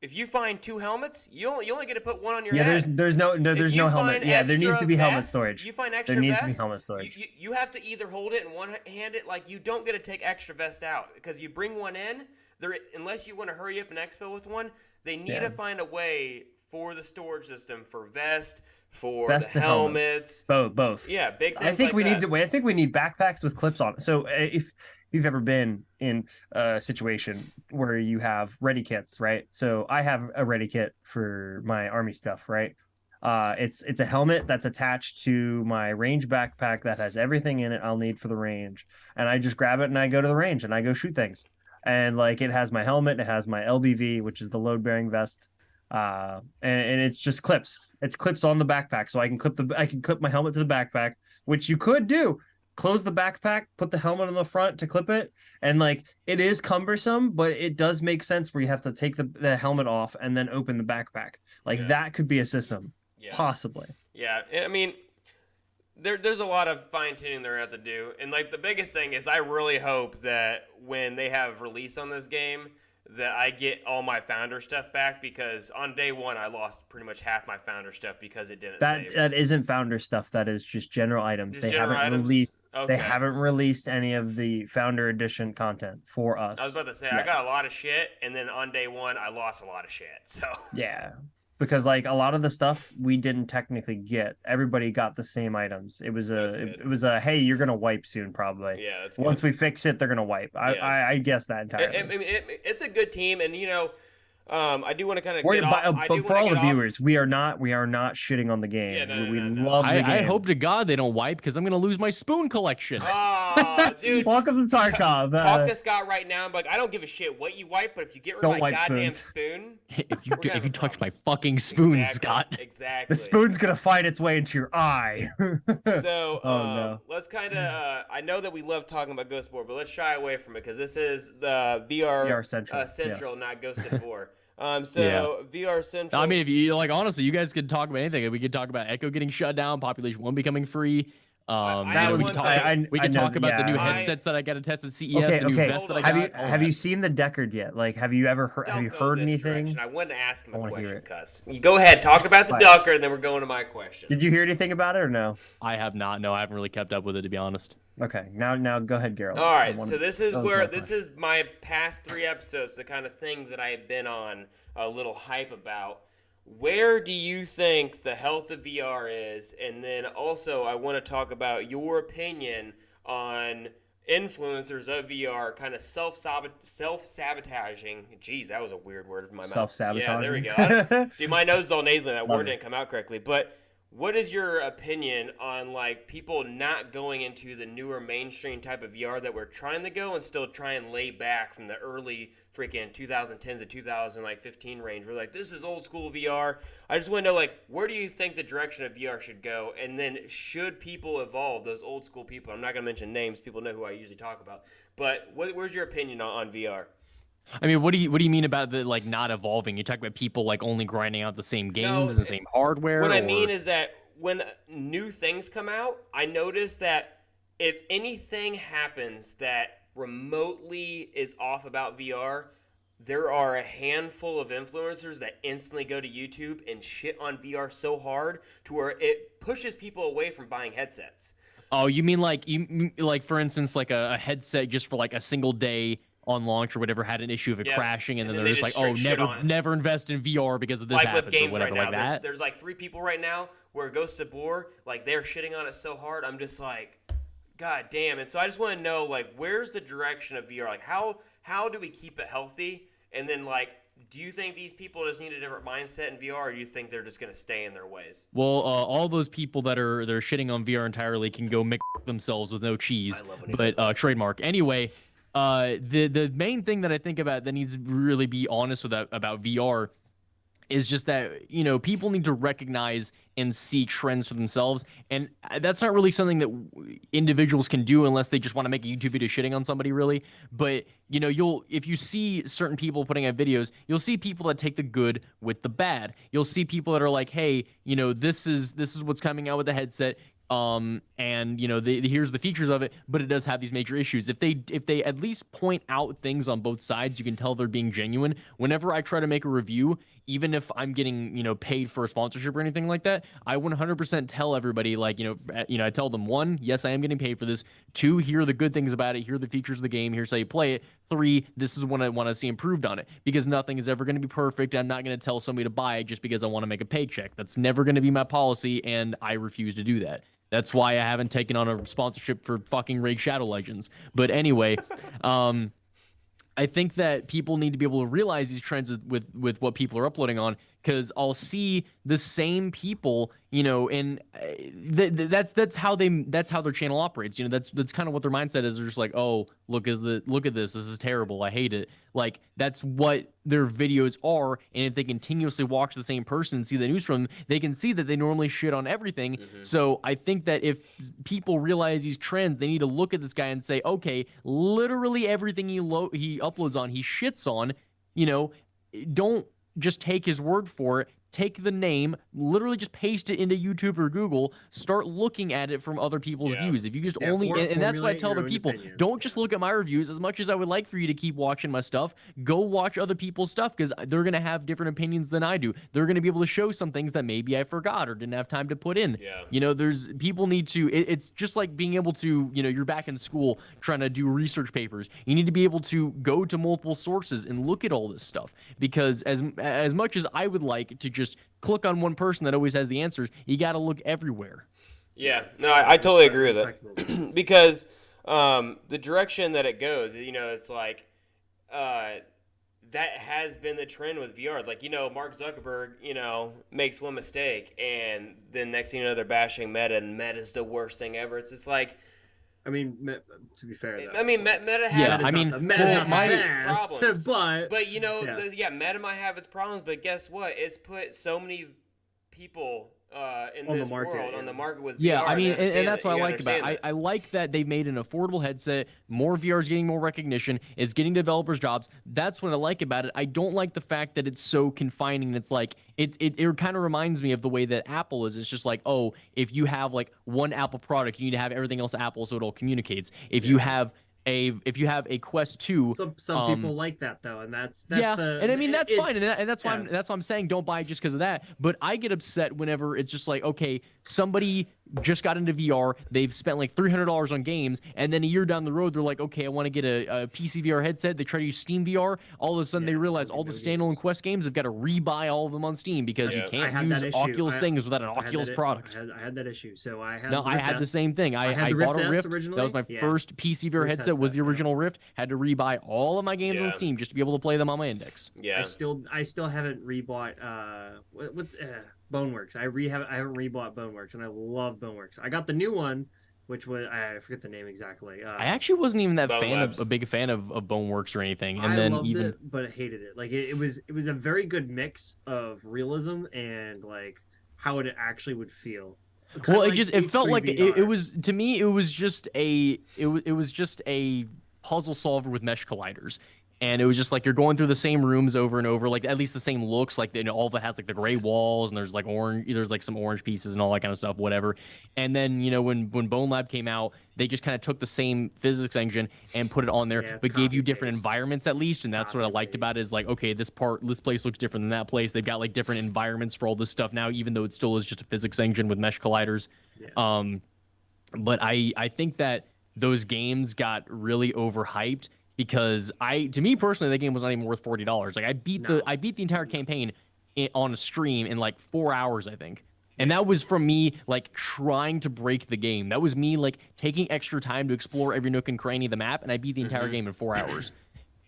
if you find 2 helmets, you only get to put one on your Yeah, head. there's no If you helmet. find Yeah, there needs to be helmet vest, storage. You find extra There needs vest, to be helmet storage. You have to either hold it and one-hand it. Like you don't get to take extra vest out because you bring one in. Unless you want to hurry up and exfil with one, they need to find a way for the storage system for vest, for Vest the and helmets. Both. Yeah, big things I think like we that. need to wait. I think we need backpacks with clips on. So if you've ever been in a situation where you have ready kits, right? So I have a ready kit for my army stuff, right? It's a helmet that's attached to my range backpack that has everything in it I'll need for the range, and I just grab it and I go to the range and I go shoot things. And like it has my helmet, it has my LBV, which is the load bearing vest, and it's just clips. It's clips on the backpack, so I can clip my helmet to the backpack, which you could do. Close the backpack, put the helmet on the front to clip it, and like it is cumbersome, but it does make sense where you have to take the helmet off and then open the backpack. Like that could be a system, possibly. Yeah, I mean, there's a lot of fine tuning they're going to have to do, and like the biggest thing is I really hope that when they have release on this game, that I get all my founder stuff back, because on day 1 I lost pretty much half my founder stuff because it didn't save. That isn't founder stuff. That is just general items. Just general items? They Okay. haven't released any of the founder edition content for us. I was about to say, Yeah. I got a lot of shit, and then on day 1 I lost a lot of shit. So Yeah, because like a lot of the stuff we didn't technically get. Everybody got the same items. It was a hey, you're gonna wipe soon probably. yeah, that's Once good. we fix it, they're gonna wipe. I guess that entirely. It's a good team, and I do want to kind of We're- get off. I do but for wanna all the get off- viewers, we are not shitting on the game. Yeah, no, we no. love the game. I hope to God they don't wipe because I'm gonna lose my spoon collection. Ah, dude. Welcome to Tarkov. Talk to Scott right now. I'm like, I don't give a shit what you wipe, but if you get rid of Don't my wipe goddamn spoons. spoon, if we're gonna have you a touch my problem. fucking spoon, Exactly, Scott. Exactly. the spoon's gonna find its way into your eye. So, no. let's kind of. I know that we love talking about Ghost War, but let's shy away from it because this is the VR Central, Central, yes. not Ghost War. Yeah. VR Central. I mean, if you like, honestly, you guys could talk about anything. We could talk about Echo getting shut down, Population 1 becoming free. I We one could talk, thing- we could I know, talk about the new yeah. headsets that I got to test at CES, Okay, the new okay. vest that I Hold got. on. Have you seen the Deckard yet? Like, have you ever heard? Have you Don't go heard this anything? direction. I wanted to ask him I a wanna hear question, it. Cuss. You go ahead, talk about the What? Ducker, and then we're going to my question. Did you hear anything about it or no? I have not. No, I haven't really kept up with it, to be honest. Okay, now go ahead, Garrett. All right, so this is my past 3 episodes, the kind of thing that I have been on a little hype about. Where do you think the health of VR is? And then also I want to talk about your opinion on influencers of VR kind of self-sabotaging. Jeez, that was a weird word in my mouth. Self-sabotaging. Yeah, there we go. Dude, my nose is all nasally. That word didn't come out correctly. But what is your opinion on like people not going into the newer mainstream type of VR that we're trying to go and still try and lay back from the early freaking 2010s to 2015 range? We're like, this is old school VR. I just want to know, like, where do you think the direction of VR should go? And then should people evolve, those old school people? I'm not going to mention names. People know who I usually talk about. But where's your opinion on VR? I mean, what do you mean about the like not evolving? You talk about people like only grinding out the same games and the same hardware. What I mean is that when new things come out, I notice that if anything happens that remotely is off about VR, there are a handful of influencers that instantly go to YouTube and shit on VR so hard to where it pushes people away from buying headsets. Oh, you mean like for instance like a headset just for like a single day on launch or whatever had an issue of it crashing, and then they're just like, oh, never invest in VR because of this like happens with games or whatever right now, like that. there's like 3 people right now where Ghost of War, like they're shitting on it so hard. I'm just like, God damn. And so I just want to know, like, where's the direction of VR? Like, how do we keep it healthy? And then, like, do you think these people just need a different mindset in VR, or do you think they're just going to stay in their ways? Well, all those people that are shitting on VR entirely can go make themselves with no cheese, I love when he but does that. trademark. Anyway, the main thing that I think about that needs to really be honest with about VR is just that, you know, people need to recognize and see trends for themselves. And that's not really something that individuals can do unless they just want to make a YouTube video shitting on somebody, really. But, you know, if you see certain people putting out videos, you'll see people that take the good with the bad. You'll see people that are like, hey, you know, this is what's coming out with the headset. And you know, here's the features of it, but it does have these major issues. If they at least point out things on both sides, you can tell they're being genuine. Whenever I try to make a review, even if I'm getting, you know, paid for a sponsorship or anything like that, I 100% tell everybody, like, you know, I tell them, 1, yes, I am getting paid for this. 2, here are the good things about it. Here are the features of the game. Here's how you play it. 3, this is what I want to see improved on it, because nothing is ever going to be perfect. I'm not going to tell somebody to buy it just because I want to make a paycheck. That's never going to be my policy, and I refuse to do that. That's why I haven't taken on a sponsorship for fucking Raid Shadow Legends. But anyway, I think that people need to be able to realize these trends with what people are uploading on, because I'll see the same people, you know, and that's how their channel operates. You know, that's kind of what their mindset is. They're just like, oh, look at this is terrible, I hate it. Like, that's what their videos are. And if they continuously watch the same person and see the news from them, they can see that they normally shit on everything. So I think that if people realize these trends, they need to look at this guy and say, okay, literally everything he uploads on, he shits on. You know, don't just take his word for it. Take the name, literally just paste it into YouTube or Google, start looking at it from other people's views. If you just and that's why I tell other people, don't just look at my reviews. As much as I would like for you to keep watching my stuff, go watch other people's stuff, because they're going to have different opinions than I do. They're going to be able to show some things that maybe I forgot or didn't have time to put in. You know, people need to, it's just like being able to, you know, you're back in school trying to do research papers. You need to be able to go to multiple sources and look at all this stuff, because as much as I would like to just click on one person that always has the answers, you got to look everywhere. Yeah, no, I totally agree with it. Because the direction that it goes, you know, it's like that has been the trend with VR. Like, you know, Mark Zuckerberg, you know, makes one mistake, and then next thing you know, they're bashing Meta, and Meta's the worst thing ever. It's just like, I mean, to be fair, though, I mean, Meta has problems, but you know, Meta might have its problems, but guess what? It's put so many people in this world on the market with VR. I mean, and that's what I like about it. I like that they've made an affordable headset. More VR is getting more recognition. It's getting developers jobs. That's what I like about it. I don't like the fact that it's so confining. It's like it kind of reminds me of the way that Apple is. It's just like, oh, if you have like one Apple product, you need to have everything else Apple so it all communicates. If you have a Quest 2, some people like that though, and that's and I mean that's fine, and that's why I'm saying don't buy it just because of that. But I get upset whenever it's just like, okay, somebody just got into VR, they've spent like $300 on games, and then a year down the road they're like, okay, I want to get a PC VR headset. They try to use Steam VR. All of a sudden they realize all the standalone Quest games, they've got to rebuy all of them on Steam because you can't use Oculus things without an Oculus product. I had that issue, so I had. I had the same thing. I bought a Rift. That was my first PC VR headset. Was the original Rift. Had to rebuy all of my games on Steam just to be able to play them on my Index. I still haven't rebought Boneworks. I haven't rebought Boneworks, and I love Boneworks. I got the new one, which was I forget the name exactly. I actually wasn't even a big fan of Boneworks or anything, and then loved it, but I hated it. Like it was a very good mix of realism and like how it actually would feel. Well, it felt like it was, to me, it was just a puzzle solver with mesh colliders. And it was just like you're going through the same rooms over and over, like at least the same looks. Like, you know, all of it has like the gray walls, and there's like some orange pieces and all that kind of stuff, whatever. And then, you know, when Bone Lab came out, they just kind of took the same physics engine and put it on there, but gave you different environments at least. And that's what I liked about it, is like, okay, this place looks different than that place. They've got like different environments for all this stuff now, even though it still is just a physics engine with mesh colliders. But I think that those games got really overhyped. Because to me personally, that game was not even worth $40. Like I beat the entire campaign on a stream in like 4 hours, I think. And that was from me like trying to break the game. That was me like taking extra time to explore every nook and cranny of the map, and I beat the entire game in 4 hours.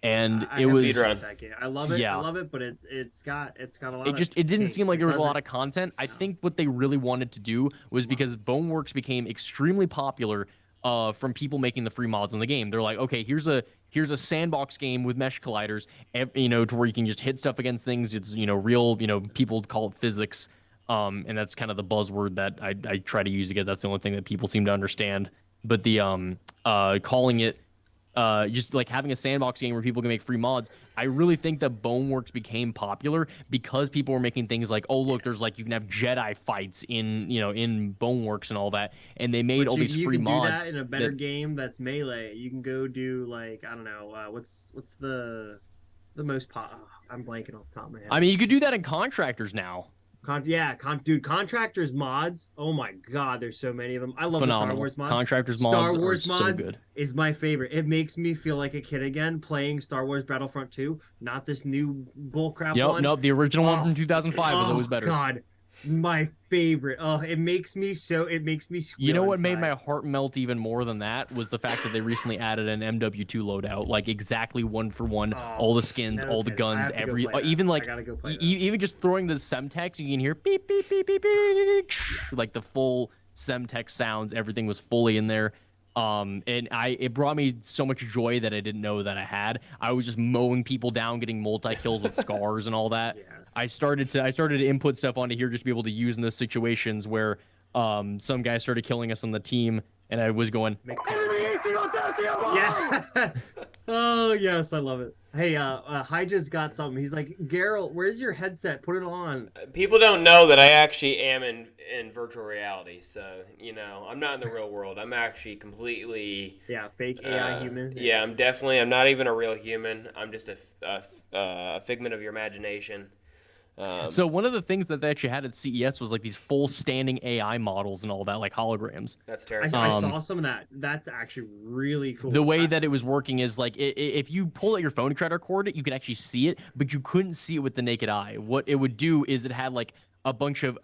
and I it haven't was Speedrun. played that game. I love it. Yeah. I love it, but it's got a lot. it didn't seem like there was a lot of of content. I think what they really wanted to do was because Boneworks became extremely popular from people making the free mods in the game. They're like, okay, here's a sandbox game with mesh colliders, to where you can just hit stuff against things. It's real, people call it physics, and that's kind of the buzzword that I try to use because that's the only thing that people seem to understand. But the calling it just like having a sandbox game where people can make free mods. I really think that Boneworks became popular because people were making things like, oh look, there's like you can have Jedi fights in Boneworks and all that, and they made all these free mods. You can do that in a better game that's melee. You can go do like, I don't know, what's the most I'm blanking off the top of my head. I mean, you could do that in Contractors now. Contractors mods. Oh my god, there's so many of them. I love Phenomenal. the Star Wars mod. Contractors Star mods Wars are so mod good. is my favorite. It makes me feel like a kid again playing Star Wars Battlefront 2, not this new bullcrap one. Nope, the original one from 2005 was always better. God, my favorite. Oh, it makes me squeal You know what made inside. my heart melt even more than that was the fact that they recently added an MW2 loadout, like exactly one for one, all the skins, all the guns, even like even just throwing the Semtex, you can hear beep beep beep beep beep, like the full Semtex sounds. Everything was fully in there. And it brought me so much joy that I didn't know that I had. I was just mowing people down, getting multi kills with scars and all that. Yes. I started to input stuff onto here just to be able to use in those situations where some guy started killing us on the team, and I was going, yeah. Oh yes, I love it. Hey, Hyja's got something. He's like, Garrel, where's your headset? Put it on. People don't know that I actually am in virtual reality, so I'm not in the real world. I'm actually completely fake AI human. Yeah, I'm not even a real human. I'm just a figment of your imagination. So one of the things that they actually had at CES was like these full standing AI models and all that, like holograms. That's terrifying. I saw some of that. That's actually really cool. The way that it was working is like if you pull out your phone to try to record it, you could actually see it, but you couldn't see it with the naked eye. What it would do is it had like a bunch of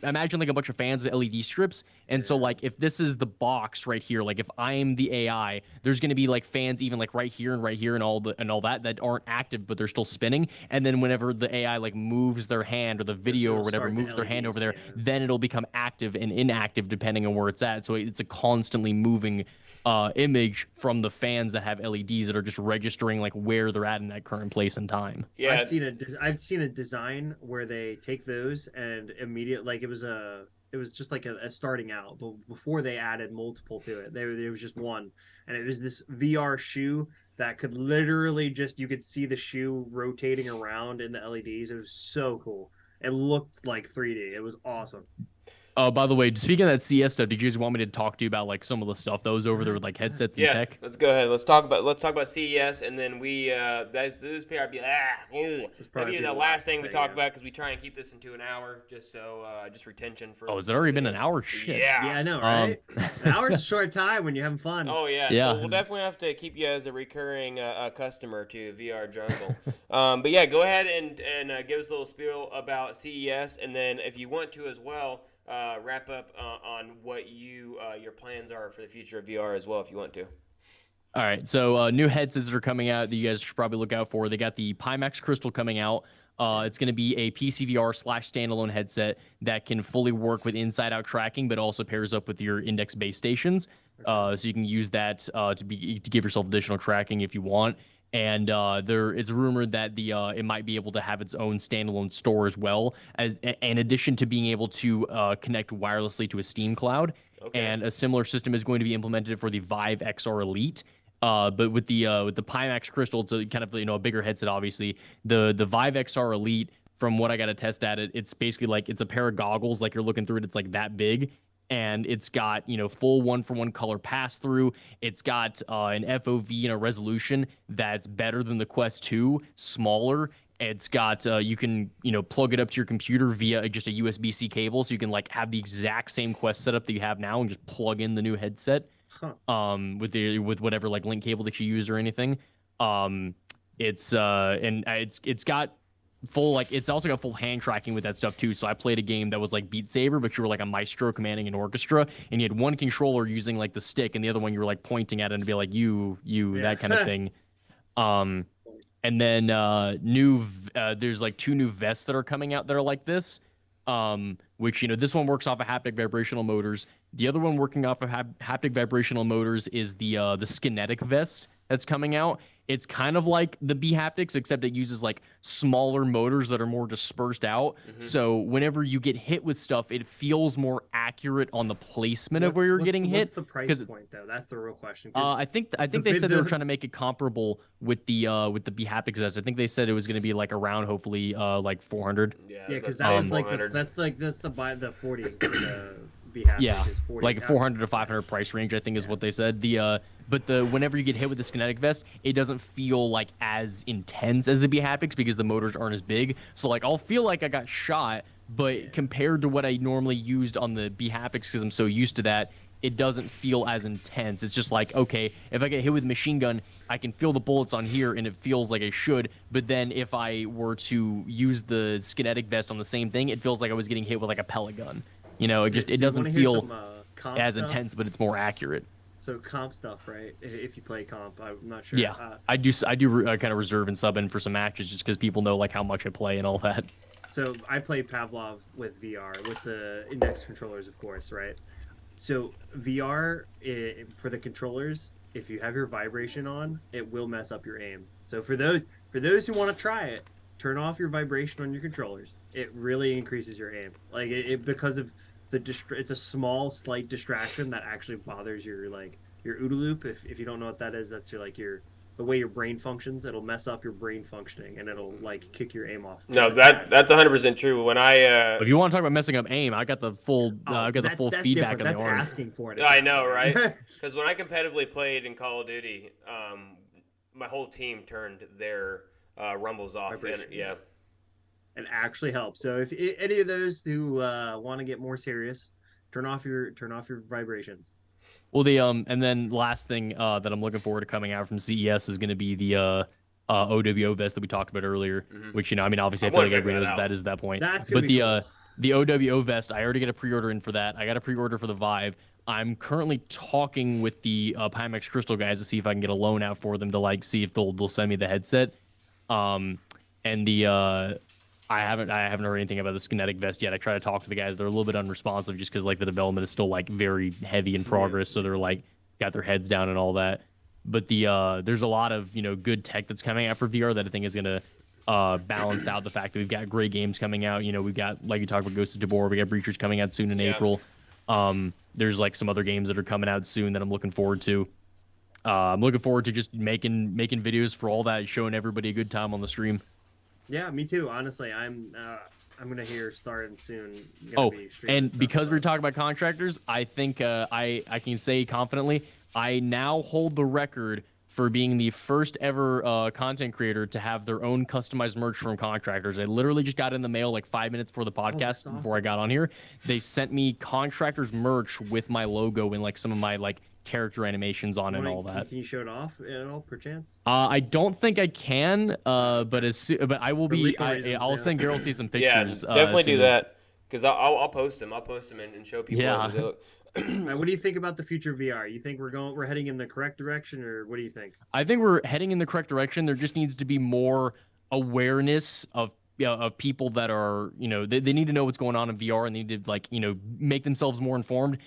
imagine like a bunch of fans of LED strips, and so like if this is the box right here, like if I'm the AI, there's going to be like fans even like right here and all that aren't active but they're still spinning, and then whenever the AI like moves their hand or the video or whatever moves their hand over there, then it'll become active and inactive depending on where it's at. So it's a constantly moving image from the fans that have LEDs that are just registering like where they're at in that current place and time. Yeah, I've seen a design where they take those and immediate like it was just like a starting out, but before they added multiple to it, there was just one, and it was this VR shoe that could literally you could see the shoe rotating around in the LEDs. It was so cool. It looked like 3D. It was awesome. By the way, speaking of that CS stuff, did you guys want me to talk to you about like some of the stuff that was over there with like headsets and tech? Let's go ahead. Let's talk about CES, and then we this probably be the last thing we talk about because we try and keep this into an hour, just retention for. Oh, has it already been an hour? Shit. Yeah, I know, right? An hour's a short time when you're having fun. Oh yeah. So we'll definitely have to keep you as a recurring customer to VR Jungle. But yeah, go ahead and give us a little spiel about CES, and then if you want to as well. Wrap up on what your plans are for the future of VR as well, if you want to. All right, so new headsets that are coming out that you guys should probably look out for. They got the Pimax Crystal coming out. It's going to be a PCVR/standalone headset that can fully work with inside-out tracking, but also pairs up with your index base stations. So you can use that to give yourself additional tracking if you want. And it's rumored that it might be able to have its own standalone store as well, in addition to being able to connect wirelessly to a Steam cloud. Okay. And a similar system is going to be implemented for the Vive XR Elite. But with the Pimax Crystal, it's a kind of a bigger headset. Obviously, the Vive XR Elite, from what I got to test at it, it's basically like it's a pair of goggles. Like you're looking through it, it's like that big. And it's got, full 1-for-1 color pass through. It's got an FOV and a resolution that's better than the Quest 2, smaller. It's got you can plug it up to your computer via just a USB-C cable, so you can like have the exact same Quest setup that you have now and just plug in the new headset with whatever like link cable that you use or anything. It's got full it's also got full hand tracking with that stuff too. So I played a game that was like Beat Saber, but you were like a maestro commanding an orchestra, and you had one controller using like the stick, and the other one you were like pointing at it and be like that kind of thing. And then there's like 2 new vests that are coming out that are like this, which this one works off of haptic vibrational motors. The other one working off of haptic vibrational motors is the Skinetic vest that's coming out. It's kind of like the B haptics, except it uses like smaller motors that are more dispersed out. So whenever you get hit with stuff, it feels more accurate on the placement of where you're getting hit. What's the price point though? That's the real question. I think they said they were trying to make it comparable with the B haptics vest. I think they said it was going to be like around hopefully like 400. Yeah, because that was like that's the 40 for the B haptics is 40. Like a 400 to 500 price range, I think is what they said. But whenever you get hit with the Skinetic vest, it doesn't feel like as intense as the B haptics because the motors aren't as big. So like I'll feel like I got shot, but compared to what I normally used on the B haptics, because I'm so used to that, it doesn't feel as intense. It's just like, okay, if I get hit with machine gun, I can feel the bullets on here and it feels like I should. But then if I were to use the Skinetic vest on the same thing, it feels like I was getting hit with like a pellet gun. It doesn't feel as intense, but it's more accurate. So comp stuff, right? If you play comp, I'm not sure. Yeah, I do kind of reserve and sub in for some matches just because people know like how much I play and all that. So I play Pavlov with VR with the index controllers, of course, right? So VR for the controllers, if you have your vibration on, it will mess up your aim. So for those who want to try it, turn off your vibration on your controllers. It really increases your aim. Like it because of it's a small slight distraction that actually bothers your OODA loop. If you don't know what that is, that's the way your brain functions. It'll mess up your brain functioning and it'll like kick your aim off. No, that's 100% true. When if you want to talk about messing up aim, I got the full feedback on the arms. That's asking for it. I know, right? Because when I competitively played in Call of Duty, my whole team turned their rumbles off. And actually helps. So if any of those who want to get more serious, turn off your vibrations. Well, and then last thing that I'm looking forward to coming out from CES is going to be the OWO vest that we talked about earlier. Which obviously I feel like everybody knows what that is at that point. But the OWO vest, I already got a pre-order in for that. I got a pre-order for the Vive. I'm currently talking with the Pimax Crystal guys to see if I can get a loan out for them to see if they'll send me the headset. I haven't heard anything about the Skinetic vest yet. I try to talk to the guys. They're a little bit unresponsive just because the development is still very heavy in progress. So they're got their heads down and all that. But there's a lot of good tech that's coming out for VR that I think is gonna balance out the fact that we've got great games coming out. We've got, like you talked about, Ghost of Tabor. We got Breachers coming out soon in April. There's some other games that are coming out soon that I'm looking forward to. I'm looking forward to just making videos for all that, showing everybody a good time on the stream. Yeah, me too. Honestly, I'm gonna hear starting soon. And because we're talking about contractors, I think I can say confidently I now hold the record for being the first ever content creator to have their own customized merch from contractors. I literally just got in the mail 5 minutes before the podcast before I got on here. They sent me contractors merch with my logo and some of my character animations on it and all that. Can you show it off at all, perchance? I don't think I can, but I will be. I'll send Garreltsy some pictures. Yeah, definitely do that because I'll post them. I'll post them and show people. Yeah. What do you think about the future of VR? You think we're heading in the correct direction, or what do you think? I think we're heading in the correct direction. There just needs to be more awareness of people that are, they need to know what's going on in VR and they need to make themselves more informed.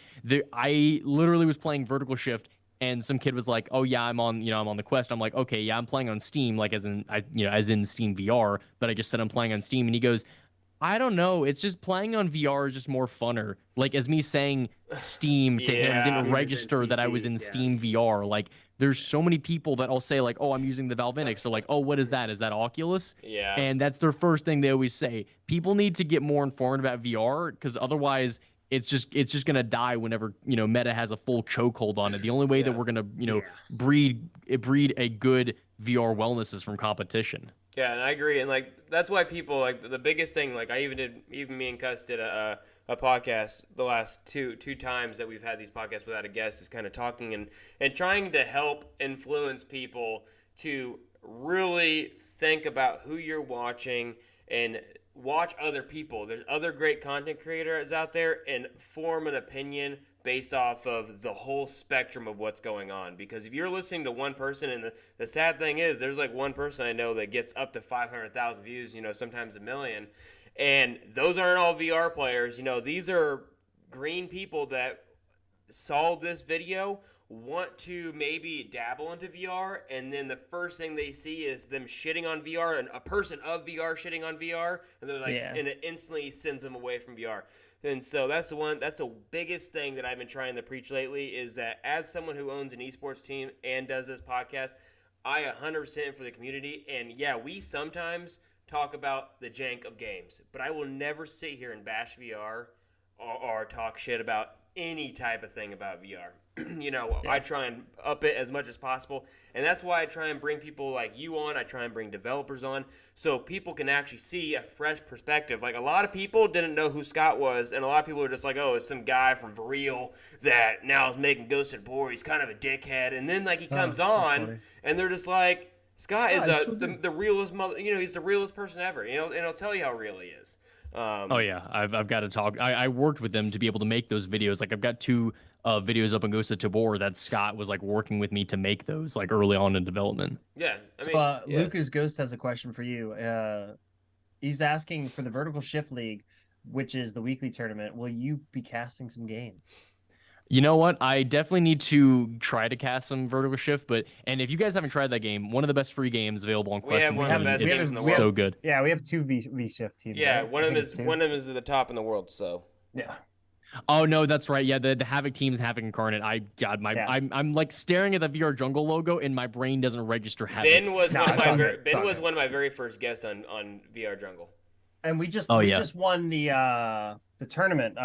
I literally was playing Vertical Shift and some kid was like, "Oh yeah, I'm on the Quest." I'm like, "Okay, yeah, I'm playing on Steam, as in Steam VR." But I just said I'm playing on Steam, and he goes, "I don't know. It's just playing on VR is just more funner." As me saying Steam to him didn't register that I was in Steam VR. There's so many people that I'll say "Oh, I'm using the Valve Index." They're "Oh, what is that? Is that Oculus?" Yeah. And that's their first thing they always say. People need to get more informed about VR because otherwise it's just gonna die whenever Meta has a full chokehold on it. The only way that we're gonna breed a good VR wellness is from competition. Yeah, and I agree, and that's why people the biggest thing. Even me and Kuss did a podcast the last two times that we've had these podcasts without a guest is kind of talking and trying to help influence people to really think about who you're watching and watch other people. There's other great content creators out there and form an opinion based off of the whole spectrum of what's going on. Because if you're listening to one person, and the sad thing is, there's like one person I know that gets up to 500,000 views, sometimes a million, and those aren't all VR players. These are green people that saw this video, want to maybe dabble into VR, and then the first thing they see is them shitting on VR, and a person of VR shitting on VR, and they're like, and it instantly sends them away from VR. And so that's the biggest thing that I've been trying to preach lately, is that as someone who owns an esports team and does this podcast, I 100% for the community. And yeah, we sometimes talk about the jank of games, but I will never sit here and bash VR or talk shit about any type of thing about VR. I try and up it as much as possible, and that's why I try and bring people like you on. I try and bring developers on, so people can actually see a fresh perspective. Like, a lot of people didn't know who Scott was, and a lot of people are just like, oh, it's some guy from Real that now is making Ghost and Boar. He's kind of a dickhead, and then like he comes on, and they're just like, Scott is the realest mother. He's the realest person ever. And I'll tell you how real he is. I've got to talk. I worked with them to be able to make those videos. Like, I've got 2 videos up on Ghost of Tabor that Scott was like working with me to make those, like, early on in development. Yeah, Lucas Ghost has a question for you. He's asking, for the Vertical Shift League, which is the weekly tournament, will you be casting some games? You know what? I definitely need to try to cast some Vertical Shift, and if you guys haven't tried that game, one of the best free games available on Quest. It's so good. Yeah, we have 2 V Shift teams. Yeah, right? One of them is at the top in the world. So yeah. Oh no, that's right. Yeah, the Havoc team's Havoc Incarnate. I'm like staring at the VR Jungle logo, and my brain doesn't register Havoc. Ben was one of my very first guests on VR Jungle. And we just won the tournament.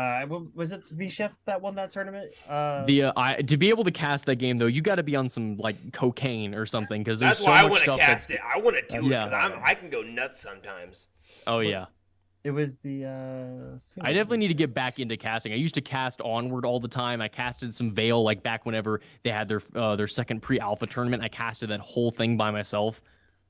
Was it V Shift that won that tournament? To be able to cast that game though, you got to be on some like cocaine or something, because there's that's so why much I want to stuff. Cast it. I want to do it because I can go nuts sometimes. Oh yeah. It was the. I definitely need to get back into casting. I used to cast Onward all the time. I casted some Veil, like back whenever they had their second pre-alpha tournament. I casted that whole thing by myself.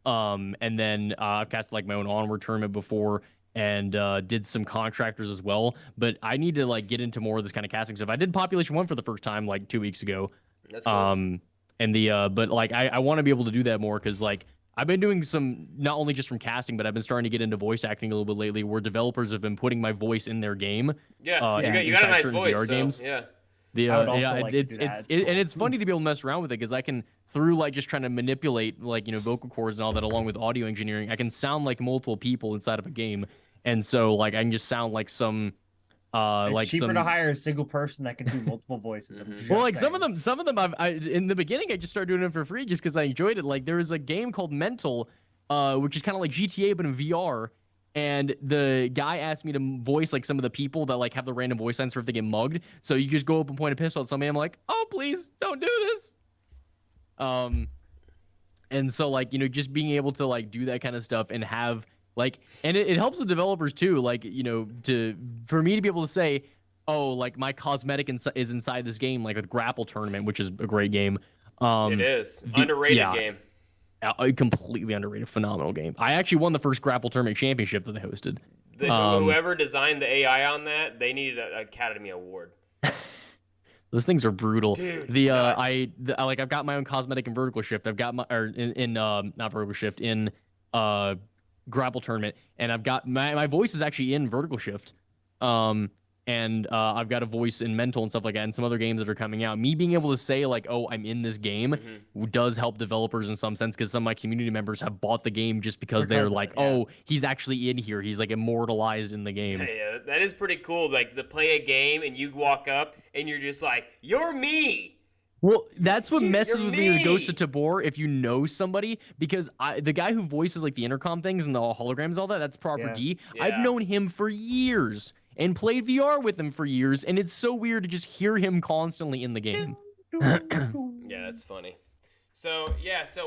And then I've casted like my own Onward tournament before, and did some contractors as well. But I need to like get into more of this kind of casting stuff. I did Population 1 for the first time like 2 weeks ago. That's cool. But like I want to be able to do that more, because like I've been doing some, not only just from casting, but I've been starting to get into voice acting a little bit lately, where developers have been putting my voice in their game. Yeah, you got a nice voice. VR games. Yeah. It's funny to be able to mess around with it, because I can, through like just trying to manipulate like vocal cords and all that, along with audio engineering, I can sound like multiple people inside of a game, and so like I can just sound like some. It's cheaper to hire a single person that can do multiple voices. Well, like some of them, in the beginning I just started doing it for free just because I enjoyed it. Like there was a game called Mental, which is kind of like GTA but in VR. And the guy asked me to voice like some of the people that like have the random voice lines for if they get mugged. So you just go up and point a pistol at somebody. I'm like, oh please don't do this. And so like just being able to like do that kind of stuff and have like, and it helps the developers too. Like for me to be able to say, oh, like my cosmetic is inside this game, like with Grapple Tournament, which is a great game. It is underrated game. A completely underrated, phenomenal game. I actually won the first Grapple Tournament championship that they hosted. Whoever designed the AI on that, they needed an Academy Award. Those things are brutal. Dude, I've got my own cosmetic in Vertical Shift. I've got my not Vertical Shift in Grapple Tournament, and I've got my voice is actually in Vertical Shift. And I've got a voice in Mental and stuff like that, and some other games that are coming out. Me being able to say like, oh, I'm in this game does help developers in some sense, because some of my community members have bought the game just because they're like, oh, he's actually in here. He's like immortalized in the game. Yeah, that is pretty cool. Like to play a game and you walk up and you're just like, you're me. Well, that's what messes with me with Ghost of Tabor, if you know somebody, because the guy who voices like the intercom things and the holograms, all that's Proper D. Yeah. I've known him for years and played VR with him for years, and it's so weird to just hear him constantly in the game. Yeah, that's funny. So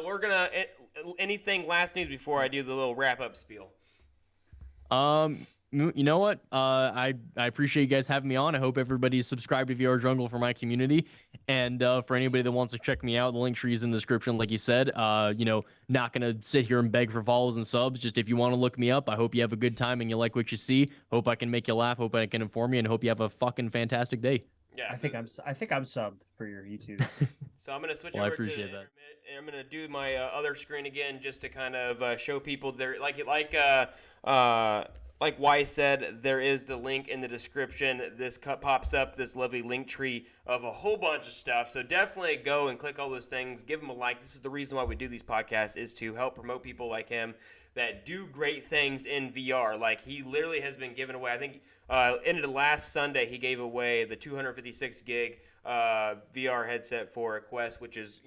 we're gonna anything last news before I do the little wrap up spiel. You know what? I appreciate you guys having me on. I hope everybody's subscribed to VR Jungle for my community. And for anybody that wants to check me out, the link tree is in the description, like you said. Not going to sit here and beg for follows and subs. Just if you want to look me up, I hope you have a good time and you like what you see. Hope I can make you laugh. Hope I can inform you, and hope you have a fucking fantastic day. Yeah. I think I'm subbed for your YouTube. So I'm gonna switch Well, I over to the appreciate that. internet, and I'm gonna do my other screen again just to kind of show people there, like Y said, there is the link in the description. This cut pops up, this lovely link tree of a whole bunch of stuff. So definitely go and click all those things. Give them a like. This is the reason why we do these podcasts, is to help promote people like him that do great things in VR. Like, he literally has been giving away, I think, ended last Sunday, he gave away the 256 gig VR headset for a Quest, which is,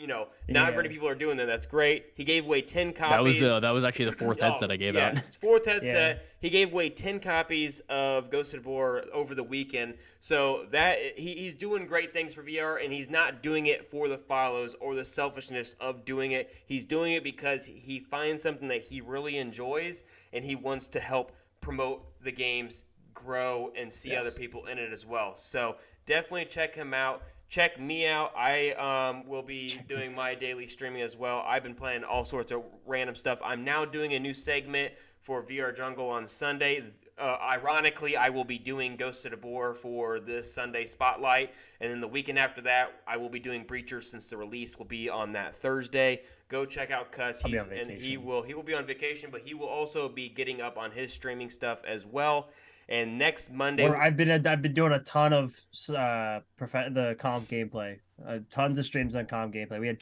not many people are doing that. That's great. He gave away 10 copies. That was actually the fourth headset I gave out. It's fourth headset. He gave away 10 copies of Ghost of the Boar over the weekend. So that he's doing great things for VR, and he's not doing it for the follows or the selfishness of doing it. He's doing it because he finds something that he really enjoys, and he wants to help promote the games, grow, and see other people in it as well. So definitely check him out. Check me out. I will be doing my daily streaming as well. I've been playing all sorts of random stuff. I'm now doing a new segment for VR Jungle on Sunday. Ironically, I will be doing Ghost of the Boar for this Sunday Spotlight, and then the weekend after that, I will be doing Breacher, since the release will be on that Thursday. Go check out Kuss. He will be on vacation, but he will also be getting up on his streaming stuff as well. And next Monday, I've been doing a ton of the comp gameplay, tons of streams on comp gameplay. We had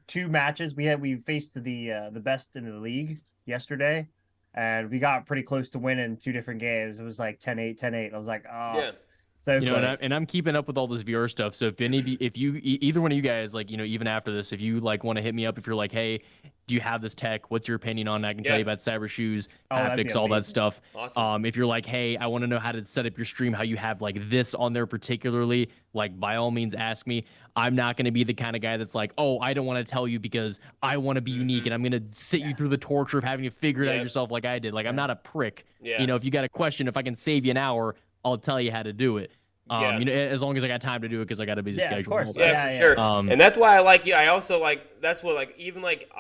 two matches. We faced the best in the league yesterday, and we got pretty close to winning two different games. It was like 10-8, 10-8. I was like, oh, yeah. So and I'm keeping up with all this VR stuff. So if any of you, either one of you guys, like, even after this, if you like want to hit me up, if you're like, hey, do you have this tech? What's your opinion on it? I can tell you about cyber shoes, haptics, all that stuff. Awesome. If you're like, hey, I want to know how to set up your stream, how you have like this on there particularly, like, by all means, ask me. I'm not going to be the kind of guy that's like, oh, I don't want to tell you because I want to be unique, and I'm going to sit you through the torture of having to figure it out yourself like I did. Like, I'm not a prick. Yeah. If you got a question, if I can save you an hour, I'll tell you how to do it. As long as I got time to do it, because I got a busy schedule. Of course. For sure. And that's why I like you. I also like, that's what, like, even like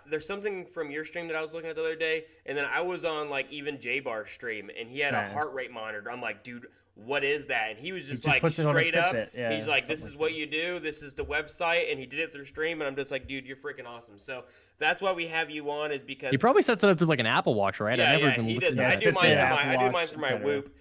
there's something from your stream that I was looking at the other day, and then I was on like even J-Bar's stream, and he had a heart rate monitor. I'm like, dude, what is that? And he was just like straight up. He's like, this is what you do. This is the website, and he did it through stream, and I'm just like, dude, you're freaking awesome. So that's why we have you on, is because he probably sets it up through like an Apple Watch, right? Yeah, he does. I do mine through my Whoop.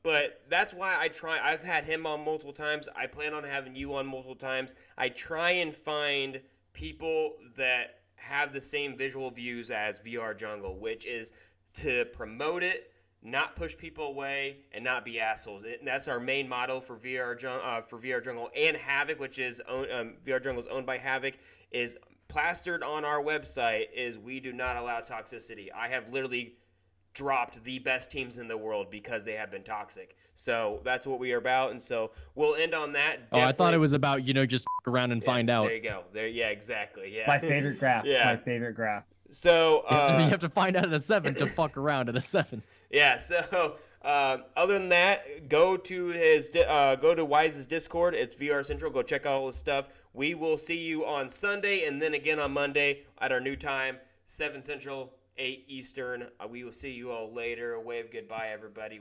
But that's why I've had him on multiple times. I plan on having you on multiple times. I try and find people that have the same visual views as VR Jungle, which is to promote it, not push people away, and not be assholes. That's our main motto for VR Jungle, and Havoc, which is VR Jungle is owned by Havoc, is plastered on our website, is we do not allow toxicity. I have literally dropped the best teams in the world because they have been toxic. So that's what we are about, and so we'll end on that. Oh, I thought it was about, just around and find out. There you go. Yeah, exactly. Yeah. My favorite graph. My favorite graph. So you have to find out at a 7 to fuck around at a 7. Yeah. So other than that, go to Wise's Discord. It's VR Central. Go check out all his stuff. We will see you on Sunday, and then again on Monday at our new time, 7 Central, 8 Eastern. We will see you all later. Wave goodbye, everybody.